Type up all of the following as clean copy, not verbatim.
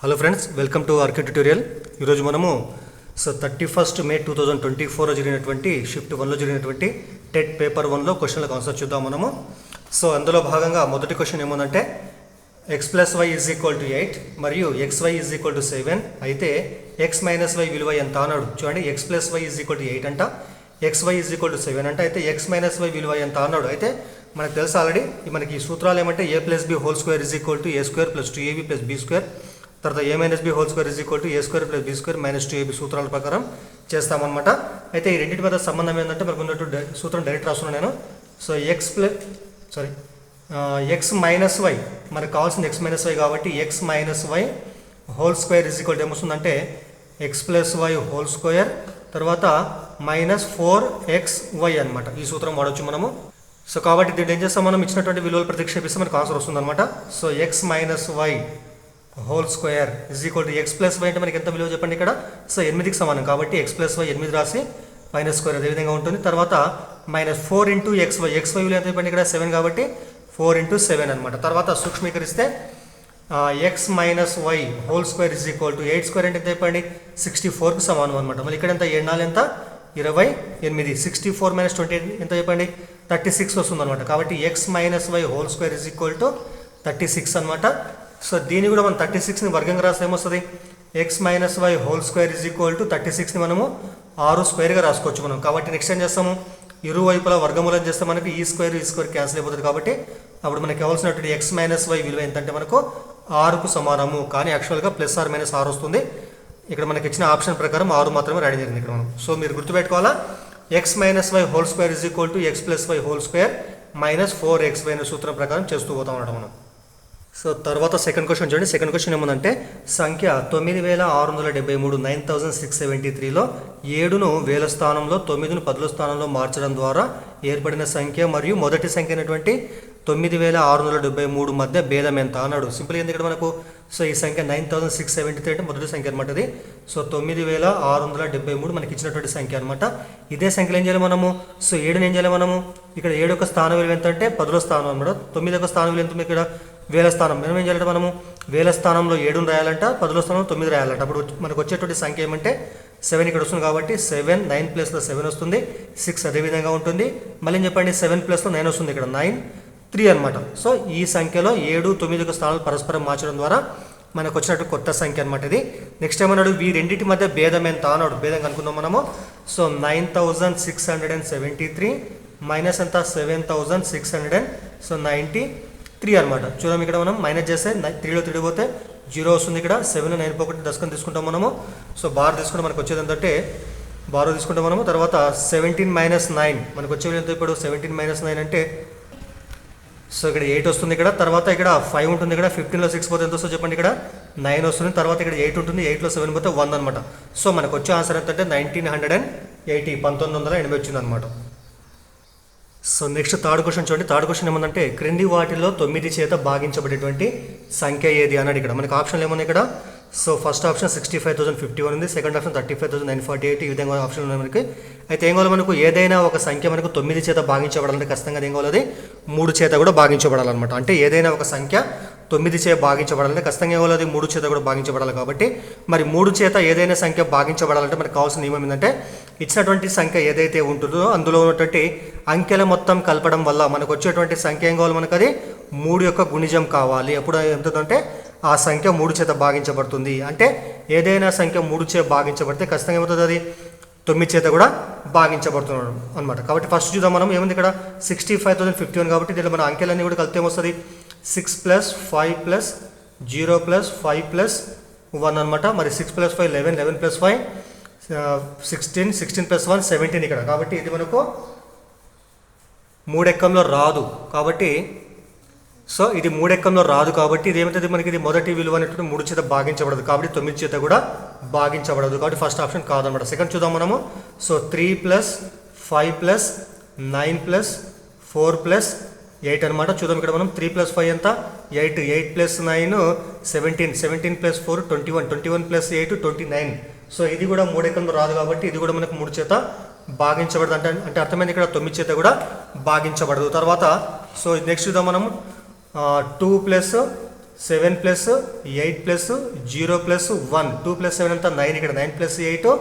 Hello friends, welcome to RK tutorial. ఈరోజు మనము 31 May 2024 జరిగినటువంటి షిఫ్ట్ 1లో జరిగినటువంటి టెట్ పేపర్ 1లో క్వశ్చన్లకు ఆన్సర్ చూద్దాం మనము. అందులో భాగంగా మొదటి క్వశ్చన్ ఏముందంటే x + y = 8 మరియు xy = 7 అయితే x - y విలువ ఎంత అన్నాడు. చూడండి, x + y = 8 అంట, xy = 7 అంట. అయితే x - y విలువ ఎంత అన్నాడు. అయితే మనకు తెలుసు ఆల్రెడీ మనకి ఈ సూత్రాలు ఏమంటే a + b² = a² + 2ab + b². తర్వాత a - b² = a² + b² - 2ab సూత్రాల ప్రకారం చేస్తామన్నమాట. అయితే ఈ రెండింటి మధ్య సంబంధం ఏంటంటే మనకు ఉన్నట్టు సూత్రం డైరెక్ట్ రాస్తున్నాను నేను. x - y మనకు కావాల్సింది x - y కాబట్టి x - y² ఏమొస్తుందంటే x + y² తర్వాత -4xy అనమాట. ఈ సూత్రం వాడవచ్చు మనము. కాబట్టి దీన్ని ఏం చేస్తాం, మనం ఇచ్చినటువంటి విలువలు ప్రతిక్షేపిస్తే మనకు ఆన్సర్ వస్తుంది అనమాట. x - y² x + y అంటే మనకి ఎంత విలువ చెప్పండి ఇక్కడ. 8కి సమానం కాబట్టి x + y 8 రాసి -2 అదేవిధంగా ఉంటుంది. తర్వాత -4 × xy విలువ ఎంత చెప్పండి ఇక్కడ 7 కాబట్టి 4 × 7 అనమాట. తర్వాత సూక్ష్మీకరిస్తే x - y² 8² అంటే ఎంత చెప్పండి 64కి సమానం అనమాట. మళ్ళీ ఇక్కడ ఎంత 7 ఎంత 28, 64 - 28 ఎంత చెప్పండి 36 వస్తుంది అనమాట. కాబట్టి x - y² = 36 అనమాట. దీన్ని కూడా మనం 36ని వర్గంగా రాస్తే ఏమొస్తుంది, x - y² = 36ని మనము 6² రాసుకోవచ్చు మనం. కాబట్టి నెక్స్ట్ ఏం చేస్తాము, ఇరువైపులా వర్గమూలం చేస్తే మనకి ఈ స్క్వేర్ క్యాన్సిల్ అయిపోతుంది. కాబట్టి అప్పుడు మనకి కావాల్సినటువంటి x - y విలువ ఎంతంటే మనకు 6కు సమానము. కానీ యాక్చువల్గా +or -6 వస్తుంది. ఇక్కడ మనకి ఇచ్చిన ఆప్షన్ ప్రకారం 6 మాత్రమే రాయడం జరిగింది ఇక్కడ మనం. మీరు గుర్తుపెట్టుకోవాలా, x - y² = x + y² - 4xy అనే సూత్రం ప్రకారం చేస్తూ పోతాం అన్నమాట మనం. తర్వాత సెకండ్ క్వశ్చన్ చూడండి. సెకండ్ క్వశ్చన్ ఏముందంటే సంఖ్య 9673 9673లో 7ను వేల స్థానంలో 9ను పదుల స్థానంలో మార్చడం ద్వారా ఏర్పడిన సంఖ్య మరియు మొదటి సంఖ్య అయినటువంటి 9673 మధ్య భేదం ఎంత అన్నాడు. సింపుల్ ఏంది ఇక్కడ మనకు. ఈ సంఖ్య 9673 అంటే మొదటి సంఖ్య అనమాట ఇది. 9673 మనకి ఇచ్చినటువంటి సంఖ్య అనమాట. ఇదే సంఖ్యలో ఏం చేయాలి మనము, 7ని ఏం చేయాలి మనము, ఇక్కడ 7 యొక్క స్థానం విలువ ఎంత అంటే 10వ స్థానం అనమాట. 9 యొక్క స్థానం విలువ ఎంత ఇక్కడ వేల స్థానం. మనం ఏం చేయాలంటే మనము వేల స్థానంలో 7ను రాయాలంట, 10వ స్థానంలో 9 రాయాలంట. అప్పుడు మనకు వచ్చేటువంటి సంఖ్య ఏమంటే 7 ఇక్కడ వస్తుంది కాబట్టి 7 9 ప్లస్లో 7 వస్తుంది, 6 అదేవిధంగా ఉంటుంది. మళ్ళీ చెప్పండి 7 ప్లస్లో 9 వస్తుంది, ఇక్కడ 9 3 అనమాట. ఈ సంఖ్యలో 7 9 యొక్క స్థానాలు పరస్పరం మార్చడం ద్వారా మనకు వచ్చినట్టు కొత్త సంఖ్య అనమాట ఇది. నెక్స్ట్ ఏమన్నాడు, ఈ రెండింటి మధ్య భేదం ఎంత అన్నాడు. భేదం కనుక్కుందాం మనము. 9673 మైనస్ ఎంత 7693 అనమాట. చూద్దాం, ఇక్కడ మనం మైనస్ చేస్తే 3లో 3 పోతే 0 వస్తుంది. ఇక్కడ 7 9 పోతే దశకం తీసుకుంటాం మనము. బార్ తీసుకుంటే మనకు వచ్చేది ఏంటంటే బారో తీసుకుంటాం మనము. తర్వాత 17 - 9 మనకు వచ్చేది ఎంత ఇప్పుడు 17 - 9 అంటే ఇక్కడ 8 వస్తుంది. ఇక్కడ తర్వాత ఇక్కడ 5 ఉంటుంది. ఇక్కడ 15లో 6 పోతే ఎంత వస్తుంది చెప్పండి, ఇక్కడ 9 వస్తుంది. తర్వాత ఇక్కడ 8 ఉంటుంది, 8లో 7 పోతే 1 అనమాట. మనకు వచ్చే ఆన్సర్ ఎంత అంటే 1980 వచ్చింది అనమాట. నెక్స్ట్ థర్డ్ క్వశ్చన్ చూడండి. థర్డ్ క్వశ్చన్ ఏమందంటే క్రింది వాటిలో 9 చేత భాగించబడేటువంటి సంఖ్య ఏది అన్నాడు. ఇక్కడ మనకు ఆప్షన్లు ఏమన్నాయి ఇక్కడ. ఫస్ట్ ఆప్షన్ 65,051 ఉంది, సెకండ్ ఆప్షన్ 35,948, ఈ విధంగా ఆప్షన్లు ఉన్నాయి మనకి. అయితే ఏం కావాలి మనకు, ఏదైనా ఒక సంఖ్య మనకు 9 చేత భాగించబడాలంటే ఖచ్చితంగా ఏం కావాలి, 3 చేత కూడా భాగించబడాలన్నమాట. అంటే ఏదైనా ఒక సంఖ్య 9 చేత భాగించబడాలంటే ఖచ్చితంగా ఏం కావాలి, 3 చేత కూడా భాగించబడాలి. కాబట్టి మరి 3 చేత ఏదైనా సంఖ్య భాగించబడాలంటే మనకు కావాల్సిన నియమం ఏంటంటే ఇచ్చినటువంటి సంఖ్య ఏదైతే ఉంటుందో అందులో ఉన్నటువంటి అంకెల మొత్తం కలపడం వల్ల మనకు వచ్చేటువంటి సంఖ్య ఏం కావాలి, మనకు అది 3 యొక్క గుణిజం కావాలి. ఎప్పుడు ఎంతంటే ఆ సంఖ్య 3 చేత భాగించబడుతుంది. అంటే ఏదైనా సంఖ్య 3 చేత భాగించబడితే ఖచ్చితంగా ఏమవుతుంది, అది 9 చేత కూడా భాగించబడుతున్నాడు అనమాట. కాబట్టి ఫస్ట్ చూద్దాం మనం. ఏముంది ఇక్కడ 65,051 కాబట్టి దీనిలో మన అంకెలన్నీ కూడా కలిపితే ఏమొస్తుంది 6 + 5 + 0 + 5 + 1 అనమాట. మరి 6 + 5 11, 11 + 5 16, 16 + 1 17 ఇక్కడ. కాబట్టి ఇది మనకు 3 ఎక్కంలో రాదు. కాబట్టి ఇది 3 ఎక్కంలో రాదు. కాబట్టి ఇది ఏమవుతుంది మనకి, ఇది మొదటి విలువ అనేటువంటి 3 చేత భాగించబడదు. కాబట్టి 9 చేత కూడా భాగించబడదు. కాబట్టి ఫస్ట్ ఆప్షన్ కాదనమాట. సెకండ్ చూద్దాం మనము. 3 + 5 + 9 + 4 + 8 అనమాట. చూద్దాం ఇక్కడ మనం 3 + 5 ఎంత 8, 8 + 9 17, 17 + 4 21, 21 + 8 29. ఇది కూడా 3 ఎక్కంలో రాదు. కాబట్టి ఇది కూడా మనకు 3 చేత భాగించబడదు. అంటే అర్థమైంది, ఇక్కడ 9 చేత కూడా భాగించబడదు. తర్వాత నెక్స్ట్ చూద్దాం మనము 2 + 7 ప్లస్ 8 ప్లస్ 0 ప్లస్ 1 2 ప్లస్ 7 అంతా 9 ఇక్కడ 9 ప్లస్ 8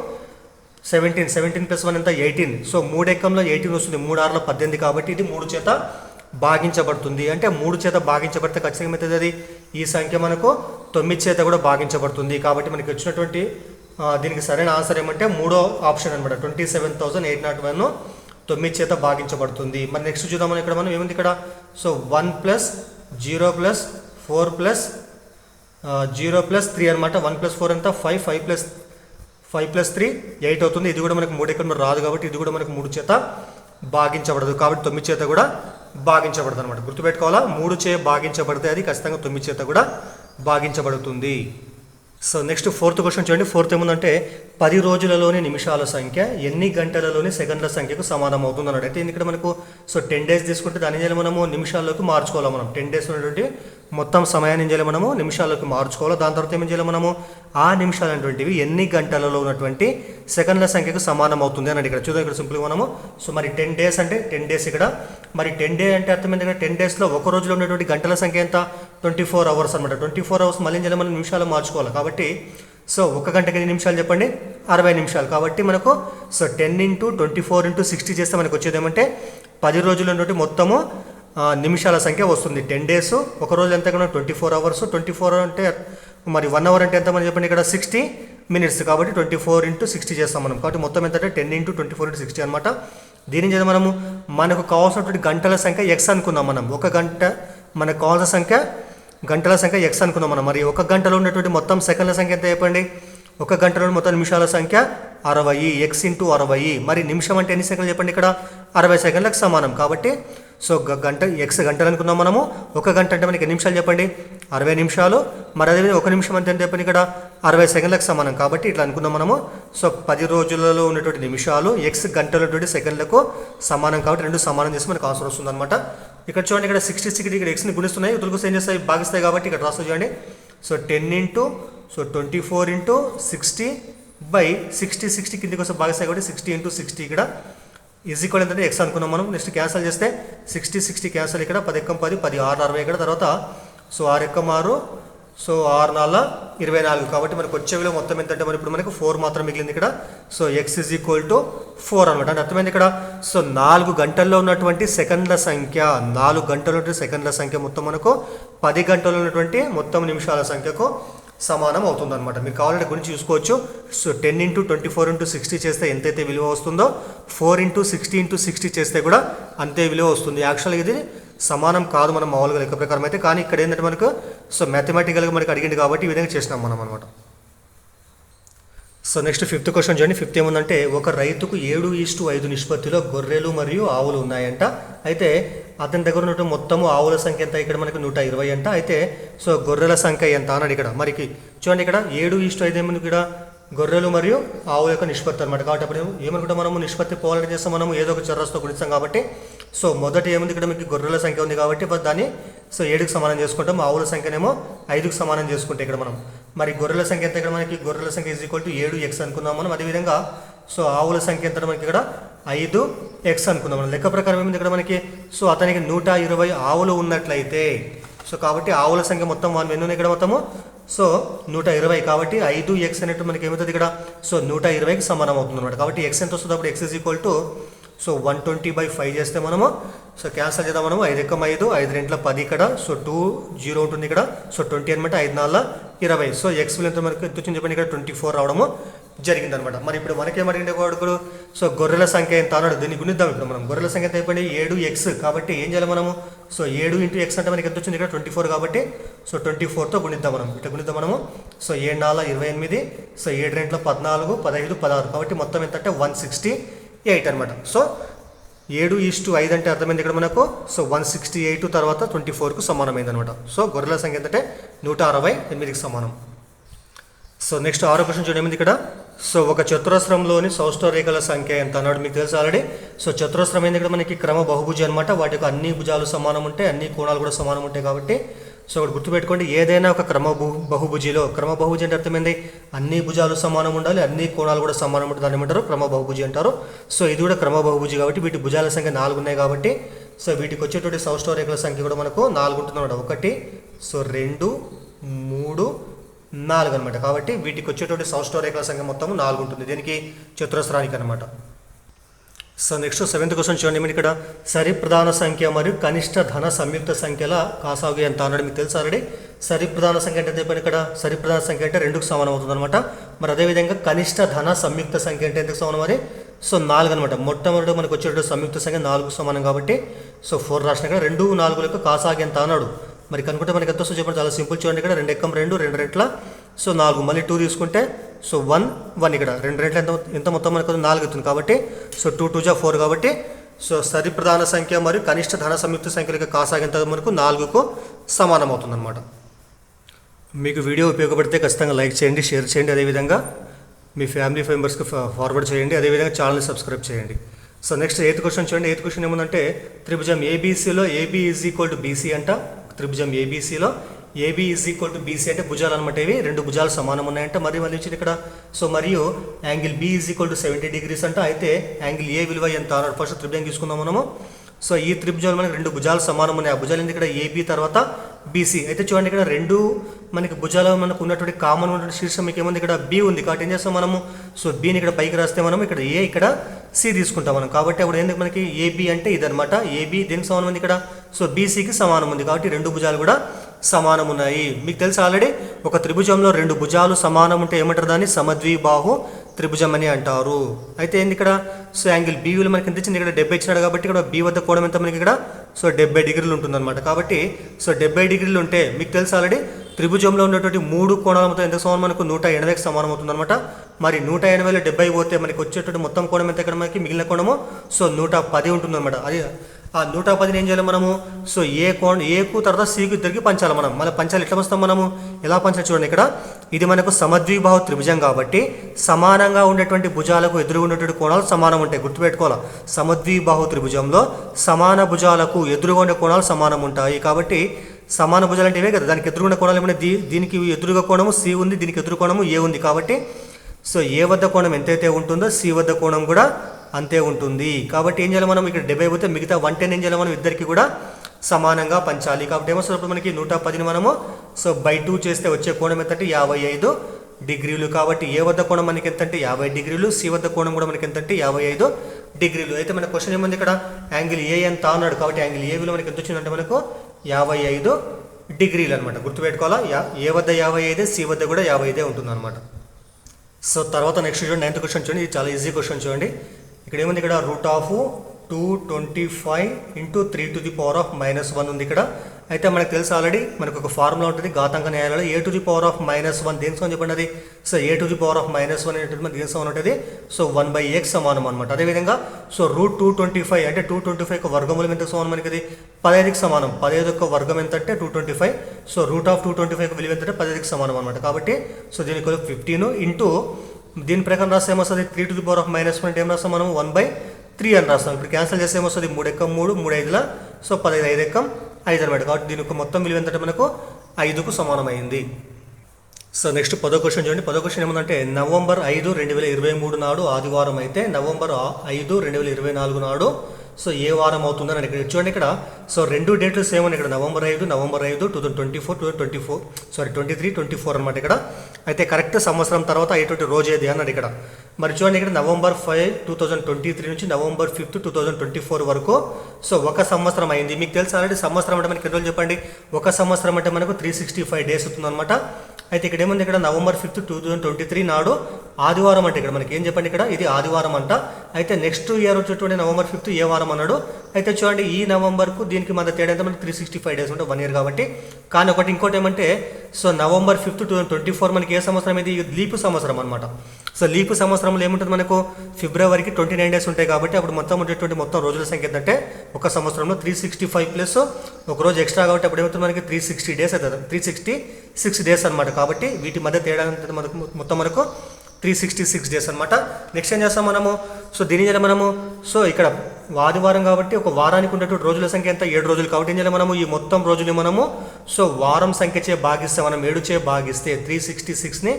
17 17 ప్లస్ 1 అంతా 18 సో 3 ఎక్కంలో 18 వస్తుంది 3 6లో 18 కాబట్టి ఇది 3 చేత భాగించబడుతుంది అంటే 3 చేత భాగించబడితే ఖచ్చితంగా ఏమవుతుంది అది ఈ సంఖ్య మనకు 9 చేత కూడా భాగించబడుతుంది కాబట్టి మనకి వచ్చినటువంటి దీనికి సరైన ఆన్సర్ ఏమంటే మూడో ఆప్షన్ అనమాట 27,801 9 చేత భాగించబడుతుంది మరి నెక్స్ట్ చూద్దాం మనం ఇక్కడ మనం ఏముంది ఇక్కడ so 1 plus 0 plus 4 plus 0 plus 3 అనమాట 1 ప్లస్ 4 అంతా 5 ప్లస్ 3 8 అవుతుంది ఇది కూడా మనకు 3 ఎక్కడ రాదు కాబట్టి ఇది కూడా మనకు 3 చేత భాగించబడదు కాబట్టి 9 చేత కూడా భాగించబడదు అనమాట గుర్తుపెట్టుకోవాలా 3 చే భాగించబడితే అది ఖచ్చితంగా 9 చేత కూడా భాగించబడుతుంది సో నెక్స్ట్ ఫోర్త్ క్వశ్చన్ చూడండి ఫోర్త్ ఏముందంటే 10 రోజులలోని నిమిషాల సంఖ్య ఎన్ని గంటలలోని సెకండ్ల సంఖ్యకు సమానం అవుతుంది అన్నాడు అయితే ఇక్కడ మనకు సో 10 డేస్ తీసుకుంటే దాని చేయాలి మనము నిమిషాల్లోకి మార్చుకోవాలి మనం 10 డేస్ ఉన్నటువంటి మొత్తం సమయాన్ని ఏం చేయాలి మనము నిమిషాల్లోకి మార్చుకోవాలి దాని తర్వాత ఏం చేయాలి మనము ఆ నిమిషాలు అనేటువంటివి ఎన్ని గంటలలో ఉన్నటువంటి సెకండ్ల సంఖ్యకు సమానం అవుతుంది అని ఇక్కడ చూద్దాం ఇక్కడ సింపుల్గా మనము సో మరి 10 డేస్ అంటే 10 డేస్ ఇక్కడ మరి 10 డే అంటే అర్థమైంది ఇక్కడ 10 డేస్లో ఒక రోజులో ఉన్నటువంటి గంటల సంఖ్య ఎంత 24 అవర్స్ అనమాట 24 అవర్స్ మళ్ళీ ఏం చేయాలి మనం నిమిషాలు మార్చుకోవాలి కాబట్టి సో ఒక గంటకి ఎన్ని నిమిషాలు చెప్పండి 60 నిమిషాలు కాబట్టి మనకు సో 10 × 24 × 60 చేస్తే మనకు వచ్చేది ఏమంటే 10 రోజుల నుండి మొత్తము నిమిషాల సంఖ్య వస్తుంది 10 డేస్ ఒక రోజు ఎంత 24 అవర్స్ 24 అంటే మరి 1 అవర్ అంటే ఎంత మనం చెప్పండి ఇక్కడ 60 మినిట్స్ కాబట్టి 24 × 60 చేస్తాం మనం కాబట్టి మొత్తం ఎంత అంటే 10 × 24 × 60 అనమాట దీని చేత మనము మనకు కావాల్సినటువంటి గంటల సంఖ్య ఎక్స్ అనుకున్నాం మనం ఒక గంట మనకు కావాల్సిన సంఖ్య గంటల సంఖ్య ఎక్స్ అనుకున్నాం మనం మరి ఒక గంటలో ఉన్నటువంటి మొత్తం సెకండ్ల సంఖ్య ఎంత చెప్పండి ఒక గంటలో మొత్తం నిమిషాల సంఖ్య 60 ఎక్స్ ఇంటూ 60 మరి నిమిషం అంటే ఎన్ని సెకండ్లు చెప్పండి ఇక్కడ 60 సెకండ్లకు సమానం కాబట్టి సో గంట ఎక్స్ గంటలు అనుకున్నాం మనము ఒక గంట అంటే మనకి నిమిషాలు చెప్పండి 60 నిమిషాలు మరి అదేవిధంగా ఒక నిమిషం అంటే చెప్పండి ఇక్కడ 60 సెకండ్లకు సమానం కాబట్టి ఇట్లా అనుకున్నాం మనము సో 10 రోజులలో ఉన్నటువంటి నిమిషాలు ఎక్స్ గంటల ఉన్నటువంటి సెకండ్లకు సమానం కాబట్టి రెండు సమానం చేసి మనకు ఆన్సర్ వస్తుంది అనమాట ఇక్కడ చూడండి ఇక్కడ 66 ఇక్కడ ఎక్స్ని గుణిస్తున్నాయి ఇతరులకు ఏం చేస్తాయి భాగిస్తాయి కాబట్టి ఇక్కడ రాస్తూ చూడండి సో 10 × సో 24 × 60 బై 60 కిందికి వస్తే భాగిస్తాయి కాబట్టి 60 × 60 ఇక్కడ ఈజ్ ఈక్వల్ ఏంటంటే ఎక్స్ అనుకున్నాం మనం నెక్స్ట్ క్యాన్సల్ చేస్తే 60 క్యాన్సల్ ఇక్కడ 10 × 10 10 6 60 ఇక్కడ తర్వాత సో 6 × 6 సో 6 4 24 కాబట్టి మనకు వచ్చే విలువ మొత్తం ఏంటంటే మరి ఇప్పుడు మనకు 4 మాత్రం మిగిలింది ఇక్కడ so X is equal to 4 అనమాట అంటే అర్థమైంది ఇక్కడ సో 4 గంటల్లో ఉన్నటువంటి సెకండ్ల సంఖ్య 4 గంటల్లో ఉన్నటువంటి సెకండ్ల సంఖ్య మొత్తం మనకు 10 గంటల్లో ఉన్నటువంటి మొత్తం నిమిషాల సంఖ్యకు సమానం అవుతుందన్నమాట మీకు కావాలంటే గురించి చూసుకోవచ్చు సో 10 × 24 × 60 చేస్తే ఎంతైతే విలువ వస్తుందో 4 × 60 × 60 చేస్తే కూడా అంతే విలువ వస్తుంది యాక్చువల్గా ఇది సమానం కాదు మనం మామూలుగా లెక్క ప్రకారం అయితే కానీ ఇక్కడ ఏంటంటే మనకు సో మ్యాథమెటికల్గా మనకు అడిగింది కాబట్టి ఈ విధంగా చేసినాం మనం అనమాట సో నెక్స్ట్ ఫిఫ్త్ క్వశ్చన్ చూడండి ఫిఫ్త్ ఏముందంటే ఒక రైతుకు 7:5 నిష్పత్తిలో గొర్రెలు మరియు ఆవులు ఉన్నాయంట అయితే అతని దగ్గర ఉన్నట్టు మొత్తము ఆవుల సంఖ్య ఎంత ఇక్కడ మనకు 120 అంట అయితే సో గొర్రెల సంఖ్య ఎంత అన్నాడు ఇక్కడ మరికి చూడండి ఇక్కడ 7:5 ఏముంది ఇక్కడ గొర్రెలు మరియు ఆవుల యొక్క నిష్పత్తి అనమాట కాబట్టి అప్పుడు ఏమనుకుంటాం మనము నిష్పత్తి పోవాలని చేస్తాం మనము ఏదో ఒక చర్రస్తో గుణిస్తాం కాబట్టి సో మొదటి ఏముంది ఇక్కడ మీకు గొర్రెల సంఖ్య ఉంది కాబట్టి దాన్ని సో 7కి సమానం చేసుకుంటాం ఆవుల సంఖ్యనేమో 5కి సమానం చేసుకుంటే ఇక్కడ మనం మరి గొర్రెల సంఖ్య ఎంత ఇక్కడ మనకి గొర్రెల సంఖ్య ఈజ్ ఈక్వల్ టు 7x అనుకున్నాం మనం అదేవిధంగా సో ఆవుల సంఖ్య ఎంత మనకి ఇక్కడ 5x అనుకున్నాం మనం లెక్క ప్రకారం ఏముంది ఇక్కడ మనకి సో అతనికి 120 ఆవులు ఉన్నట్లయితే సో కాబట్టి ఆవుల సంఖ్య మొత్తం ఎన్ని ఉన్నాయి ఇక్కడ మొత్తము సో 120 కాబట్టి 5x అనేట్టు మనకి ఏమవుతుంది ఇక్కడ సో 120కి సమానం అవుతుంది అనమాట కాబట్టి x ఎంత వస్తుంది అప్పుడు x is equal to so 120/5 చేస్తే మనము సో క్యాన్సల్ చేద్దాం మనము 5 × 5 5 2 10 ఇక్కడ సో 2 0 ఉంటుంది ఇక్కడ సో 20 అనమాట 5 4 20 సో ఎక్స్ విలువ ఎంత మనకు ఎంత వచ్చింది చెప్పండి ఇక్కడ 24 రావడము జరిగిందనమాట మరి ఇప్పుడు మనకేం అడిగిండే వాడుకుడు సో గొర్రెల సంఖ్య ఎంత అన్నాడు దీన్ని గుణిద్దాం ఇప్పుడు మనం గొర్రెల సంఖ్య ఎంత అయిపోయింది 7x కాబట్టి ఏం చేయాలి మనము సో 7 × x అంటే మనకి ఎంత వచ్చింది ఇక్కడ 24 కాబట్టి సో 24తో గుణిద్దాం మనం ఇట్లా గుణిద్దాం మనము సో 7 4 28 సో 7 2 14 15 16 కాబట్టి మొత్తం ఎంత అంటే 168 అనమాట సో 7:5 అంటే అర్థమైంది ఇక్కడ మనకు సో 168 తర్వాత 24కు సమానమైంది అనమాట సో గొర్రెల సంఖ్య ఏంటంటే 168కి సమానం సో నెక్స్ట్ 6వ క్వశ్చన్ చూడండి ఇక్కడ సో ఒక చతురస్రంలోని సౌష్ఠవ రేఖల సంఖ్య ఎంత అన్నాడు మీకు తెలుసు ఆల్రెడీ సో చతురస్రం ఏంది ఇక్కడ మనకి క్రమ బహుభుజి అనమాట వాటి యొక్క అన్ని భుజాలు సమానం ఉంటాయి అన్ని కోణాలు కూడా సమానం ఉంటాయి కాబట్టి సో ఒకటి గుర్తుపెట్టుకోండి ఏదైనా ఒక క్రమ బహుభుజి అంటే అర్థమైంది అన్ని భుజాలు సమానం ఉండాలి అన్ని కోణాలు కూడా సమానం ఉంటుంది దాన్ని ఏమంటారు క్రమ బహుభుజి అంటారు సో ఇది కూడా క్రమ బహుభుజి కాబట్టి వీటి భుజాల సంఖ్య 4 ఉన్నాయి కాబట్టి సో వీటికి వచ్చేటువంటి సౌష్ఠవ రేఖల సంఖ్య కూడా మనకు 4 ఉంటుంది అనమాట 1 సో 2 3 4 అనమాట. కాబట్టి వీటికి వచ్చేటువంటి సౌష్ఠవ రేఖల సంఖ్య మొత్తం 4 ఉంటుంది దీనికి చతురస్రానికి అనమాట. సో నెక్స్ట్ 7th క్వశ్చన్ చూడండి. మీరు ఇక్కడ సరి ప్రధాన సంఖ్య మరియు కనిష్ట ధన సంయుక్త సంఖ్యల కాసాగు ఎంత అన్నాడు. మీకు తెలుసు ఆల్రెడీ. సరి ప్రధాన సంఖ్య అంటే చెప్పండి. ఇక్కడ సరి ప్రధాన సంఖ్య అంటే 2కు సమానం అవుతుంది అనమాట. మరి అదేవిధంగా కనిష్ట ధన సంయుక్త సంఖ్య అంటే ఎంతకు సమానం మరి? సో 4 అనమాట. మొట్టమొదటి మనకు వచ్చేటువంటి సంయుక్త సంఖ్య 4కు సమానం కాబట్టి సో 4 రాసిన ఇక్కడ 2 4 యొక్క కాసాగు ఎంత అన్నాడు. మరి కనుకుంటే మనకి ఎంత వస్తుందో చెప్పండి. చాలా సింపుల్ చూడండి. ఇక్కడ 2 ఎక్కం 2 2 రెట్ల సో 4 మళ్ళీ 2 తీసుకుంటే సో 1 1 ఇక్కడ 2 రెట్ల ఎంత మొత్తం మనకు 4 అవుతుంది కాబట్టి సో 2 2 4 కాబట్టి సో సరి ప్రధాన సంఖ్య మరియు కనిష్ట ధన సంయుక్త సంఖ్యల యొక్క కాసాగు ఎంత మనకు 4కు సమానం అవుతుంది అనమాట. మీకు వీడియో ఉపయోగపడితే ఖచ్చితంగా లైక్ చేయండి, షేర్ చేయండి, అదేవిధంగా మీ ఫ్యామిలీ మెంబర్స్కి ఫార్వర్డ్ చేయండి, అదేవిధంగా ఛానల్ని సబ్స్క్రైబ్ చేయండి. సో నెక్స్ట్ 8th క్వశ్చన్ చూడండి. 8th క్వశ్చన్ ఏముందంటే త్రిభుజం ఏబీసీలో A B is equal to B C అంట. త్రిభుజం ఏబీసీలో A B is equal to B C అంటే భుజాలు అనమాట. ఇవి 2 భుజాలు సమానం ఉన్నాయంట. మరి మళ్ళీ వచ్చింది ఇక్కడ సో మరియు angle be is equal to 70 degrees అంట. అయితే యాంగిల్ ఏ విలువ ఎంత అన్నాడు. ఫస్ట్ త్రిభుజం తీసుకుందాం మనము. సో ఈ త్రిభుజాలు మనకి 2 భుజాలు సమానం ఉన్నాయి. ఆ భుజాలు ఏంటి ఇక్కడ ఏబీ తర్వాత బీసీ. అయితే చూడండి ఇక్కడ 2 మనకి భుజాలు మనకు ఉన్నటువంటి కామన్ ఉన్నటువంటి శీర్షం మీకు ఏముంది ఇక్కడ బీ ఉంది. కాబట్టి ఏం చేస్తాం మనము సో బీని ఇక్కడ పైకి రాస్తే మనం ఇక్కడ ఏ ఇక్కడ సి తీసుకుంటాం మనం. కాబట్టి అప్పుడు ఏంటి మనకి ఏబీ అంటే ఇదనమాట. ఏబీ దేనికి సమానం ఉంది ఇక్కడ సో బీసీకి సమానం ఉంది. కాబట్టి 2 భుజాలు కూడా సమానం ఉన్నాయి. మీకు తెలుసు ఆల్రెడీ ఒక త్రిభుజంలో 2 భుజాలు సమానం ఉంటే ఏమంటారు దాన్ని సమద్విబాహు త్రిభుజం అని అంటారు. అయితే ఏంటి ఇక్కడ సో యాంగిల్ బీ విలువ మనకి ఎంత ఇచ్చింది ఇక్కడ 70 ఇచ్చినాడు. కాబట్టి ఇక్కడ బీ వద్ద కోణం ఎంత మనకి ఇక్కడ సో 70 degrees ఉంటుందన్నమాట. కాబట్టి సో 70 degrees ఉంటే మీకు తెలుసు ఆల్రెడీ త్రిభుజంలో ఉన్నటువంటి 3 కోణాల మొత్తం ఎంత సమానం మనకు 180కి సమానం అవుతుంది అనమాట. మరి 180లో 70 పోతే మనకి వచ్చేటువంటి మొత్తం కోణం ఎంత ఇక్కడ మనకి మిగిలిన కోణము సో 110 ఉంటుంది అనమాట. అది ఆ 110ని ఏం చేయాలి మనము సో ఏకు తర్వాత సికు ఇద్దరికి పంచాలి మనం. మళ్ళీ పంచాలి ఎట్లా వస్తాం మనము ఎలా పంచాలి చూడండి. ఇక్కడ ఇది మనకు సమద్విబాహు త్రిభుజం కాబట్టి సమానంగా ఉండేటువంటి భుజాలకు ఎదురు ఉన్నటువంటి కోణాలు సమానం ఉంటాయి. గుర్తుపెట్టుకోవాలి. సమద్విబాహు త్రిభుజంలో సమాన భుజాలకు ఎదురుగా ఉండే కోణాలు సమానం ఉంటాయి. కాబట్టి సమాన భుజాలు అంటే ఇవే కదా. దానికి ఎదురున్న కోణాలు ఏమైనా దీనికి ఎదురుగా కోణము సి ఉంది, దీనికి ఎదురు కోణము ఏ ఉంది. కాబట్టి సో ఏ వద్ద కోణం ఎంతైతే ఉంటుందో సి వద్ద కోణం కూడా అంతే ఉంటుంది. కాబట్టి ఏం చేయాలి మనం ఇక్కడ 70 పోతే మిగతా 110 ఏం చేయాలి మనం ఇద్దరికి కూడా సమానంగా పంచాలి. కాబట్టి ఏమొస్తుంది మనకి 110ని మనము సో బై 2 చేస్తే వచ్చే కోణం ఎంత అంటే 55 degrees. కాబట్టి ఏ వద్ద కోణం మనకి ఎంత అంటే 50 degrees, సి వద్ద కోణం కూడా మనకి ఎంత అంటే 55 degrees. అయితే మన క్వశ్చన్ ఏముంది ఇక్కడ యాంగిల్ ఏ ఎంత అన్నాడు. కాబట్టి యాంగిల్ ఏ విలువ మనకి ఎంత వచ్చిందంటే మనకు 55 degrees అనమాట. గుర్తుపెట్టుకోవాలా. ఏ వద్ద 55, సి వద్ద కూడా 55 ఉంటుంది అనమాట. సో తర్వాత నెక్స్ట్ చూడండి 9th క్వశ్చన్ చూడండి. ఇది చాలా ఈజీ క్వశ్చన్ చూడండి. ఇక్కడ ఏముంది ఇక్కడ √225 × 3⁻⁻1 ఉంది ఇక్కడ. అయితే మనకు తెలుసు ఆల్రెడీ మనకు ఒక ఫార్ములా ఉంటుంది ఘాతాంక న్యాయాలలో a⁻⁻1 దేనికి సమానం చెప్పండి అది సో a⁻⁻1 అనేటువంటి మనకి దేనికి సమానం ఉంటుంది సో 1/x సమానం అనమాట. అదేవిధంగా సో √225 అంటే 225 యొక్క వర్గమూలం ఎంత సమానం మనకి అది 15కి సమానం. 15 యొక్క వర్గం ఎంత అంటే 225. సో √225 విలువ ఎంత అంటే 15కి సమానం అనమాట. కాబట్టి సో దీనికి 15 ఇంటూ దీని ప్రకారం రాస్తే ఏమొస్తుంది 3⁻⁻1 అంటే ఏం రాస్తాం మనం 1/3 అని రాస్తాం. ఇప్పుడు క్యాన్సిల్ చేస్తే ఏమొస్తుంది 3 ఎక్కం 3 3 5ల సో 15 5 ఎక్కం 5 అనమాట. కాబట్టి దీని యొక్క మొత్తం విలువ ఎంతంటే మనకు 5కు సమానమైంది. సో నెక్స్ట్ 10వ క్వశ్చన్ చూడండి. 10వ క్వశ్చన్ ఏమందంటే నవంబర్ 5 2023 నాడు ఆదివారం అయితే నవంబర్ 5 2024 నాడు సో ఏ వారం అవుతుందని ఇక్కడ చూడండి. ఇక్కడ సో 2 డేట్లు సేమ్ ఉన్నాయి ఇక్కడ నవంబర్ 5 2024 23 24 అనమాట ఇక్కడ. అయితే కరెక్ట్ సంవత్సరం తర్వాత అయ్యేటువంటి రోజు ఏది అన్నాడు ఇక్కడ. మరి చూడండి ఇక్కడ నవంబర్ 5 2023 నుంచి నవంబర్ 5 2024 వరకు సో 1 సంవత్సరం అయింది. మీకు తెలుసు ఆల్రెడీ సంవత్సరం అంటే మనకి ఎన్ని రోజులు చెప్పండి 1 సంవత్సరం అంటే మనకు 365 days అవుతుంది అనమాట. అయితే ఇక్కడ ఏముంది ఇక్కడ నవంబర్ 5 2023 నాడు ఆదివారం అంటే ఇక్కడ మనకి ఏం చెప్పండి ఇక్కడ ఇది ఆదివారం అంట. అయితే నెక్స్ట్ ఇయర్ వచ్చేటువంటి నవంబర్ 5 ఏ వారం అన్నాడు. అయితే చూడండి ఈ నవంబర్కు దీనికి మన తేడా ఎంత మనకి 365 days ఉంటే 1 year కాబట్టి. కానీ ఇంకోటి ఏమంటే సో నవంబర్ 5 2024 మనకి ఏ సంవత్సరం ఇది లీపు సంవత్సరం అనమాట. సో లీపు సంవత్సరంలో ఏముంటుంది మనకు ఫిబ్రవరికి 29 days ఉంటాయి కాబట్టి అప్పుడు మొత్తం ఉండేటువంటి మొత్తం రోజుల సంఖ్య ఏంటంటే ఒక సంవత్సరంలో 365 ప్లస్ ఒక రోజు ఎక్స్ట్రా కాబట్టి అప్పుడు ఏమవుతుంది మనకి 360 days అవుతుంది 366 days అనమాట. కాబట్టి వీటి మధ్య తేడా మనకు మొత్తం మనకు 366 days అనమాట. నెక్స్ట్ ఏం చేస్తాం మనము సో దీని చేయాలి మనము సో ఇక్కడ ఆదివారం కాబట్టి ఒక వారానికి ఉండేటువంటి రోజుల సంఖ్య ఎంత 7 రోజులు కాబట్టి ఏం చేయాలి మనము ఈ మొత్తం రోజులు మనము సో వారం సంఖ్య చే భాగిస్తే మనం 7 చే భాగిస్తే 366ని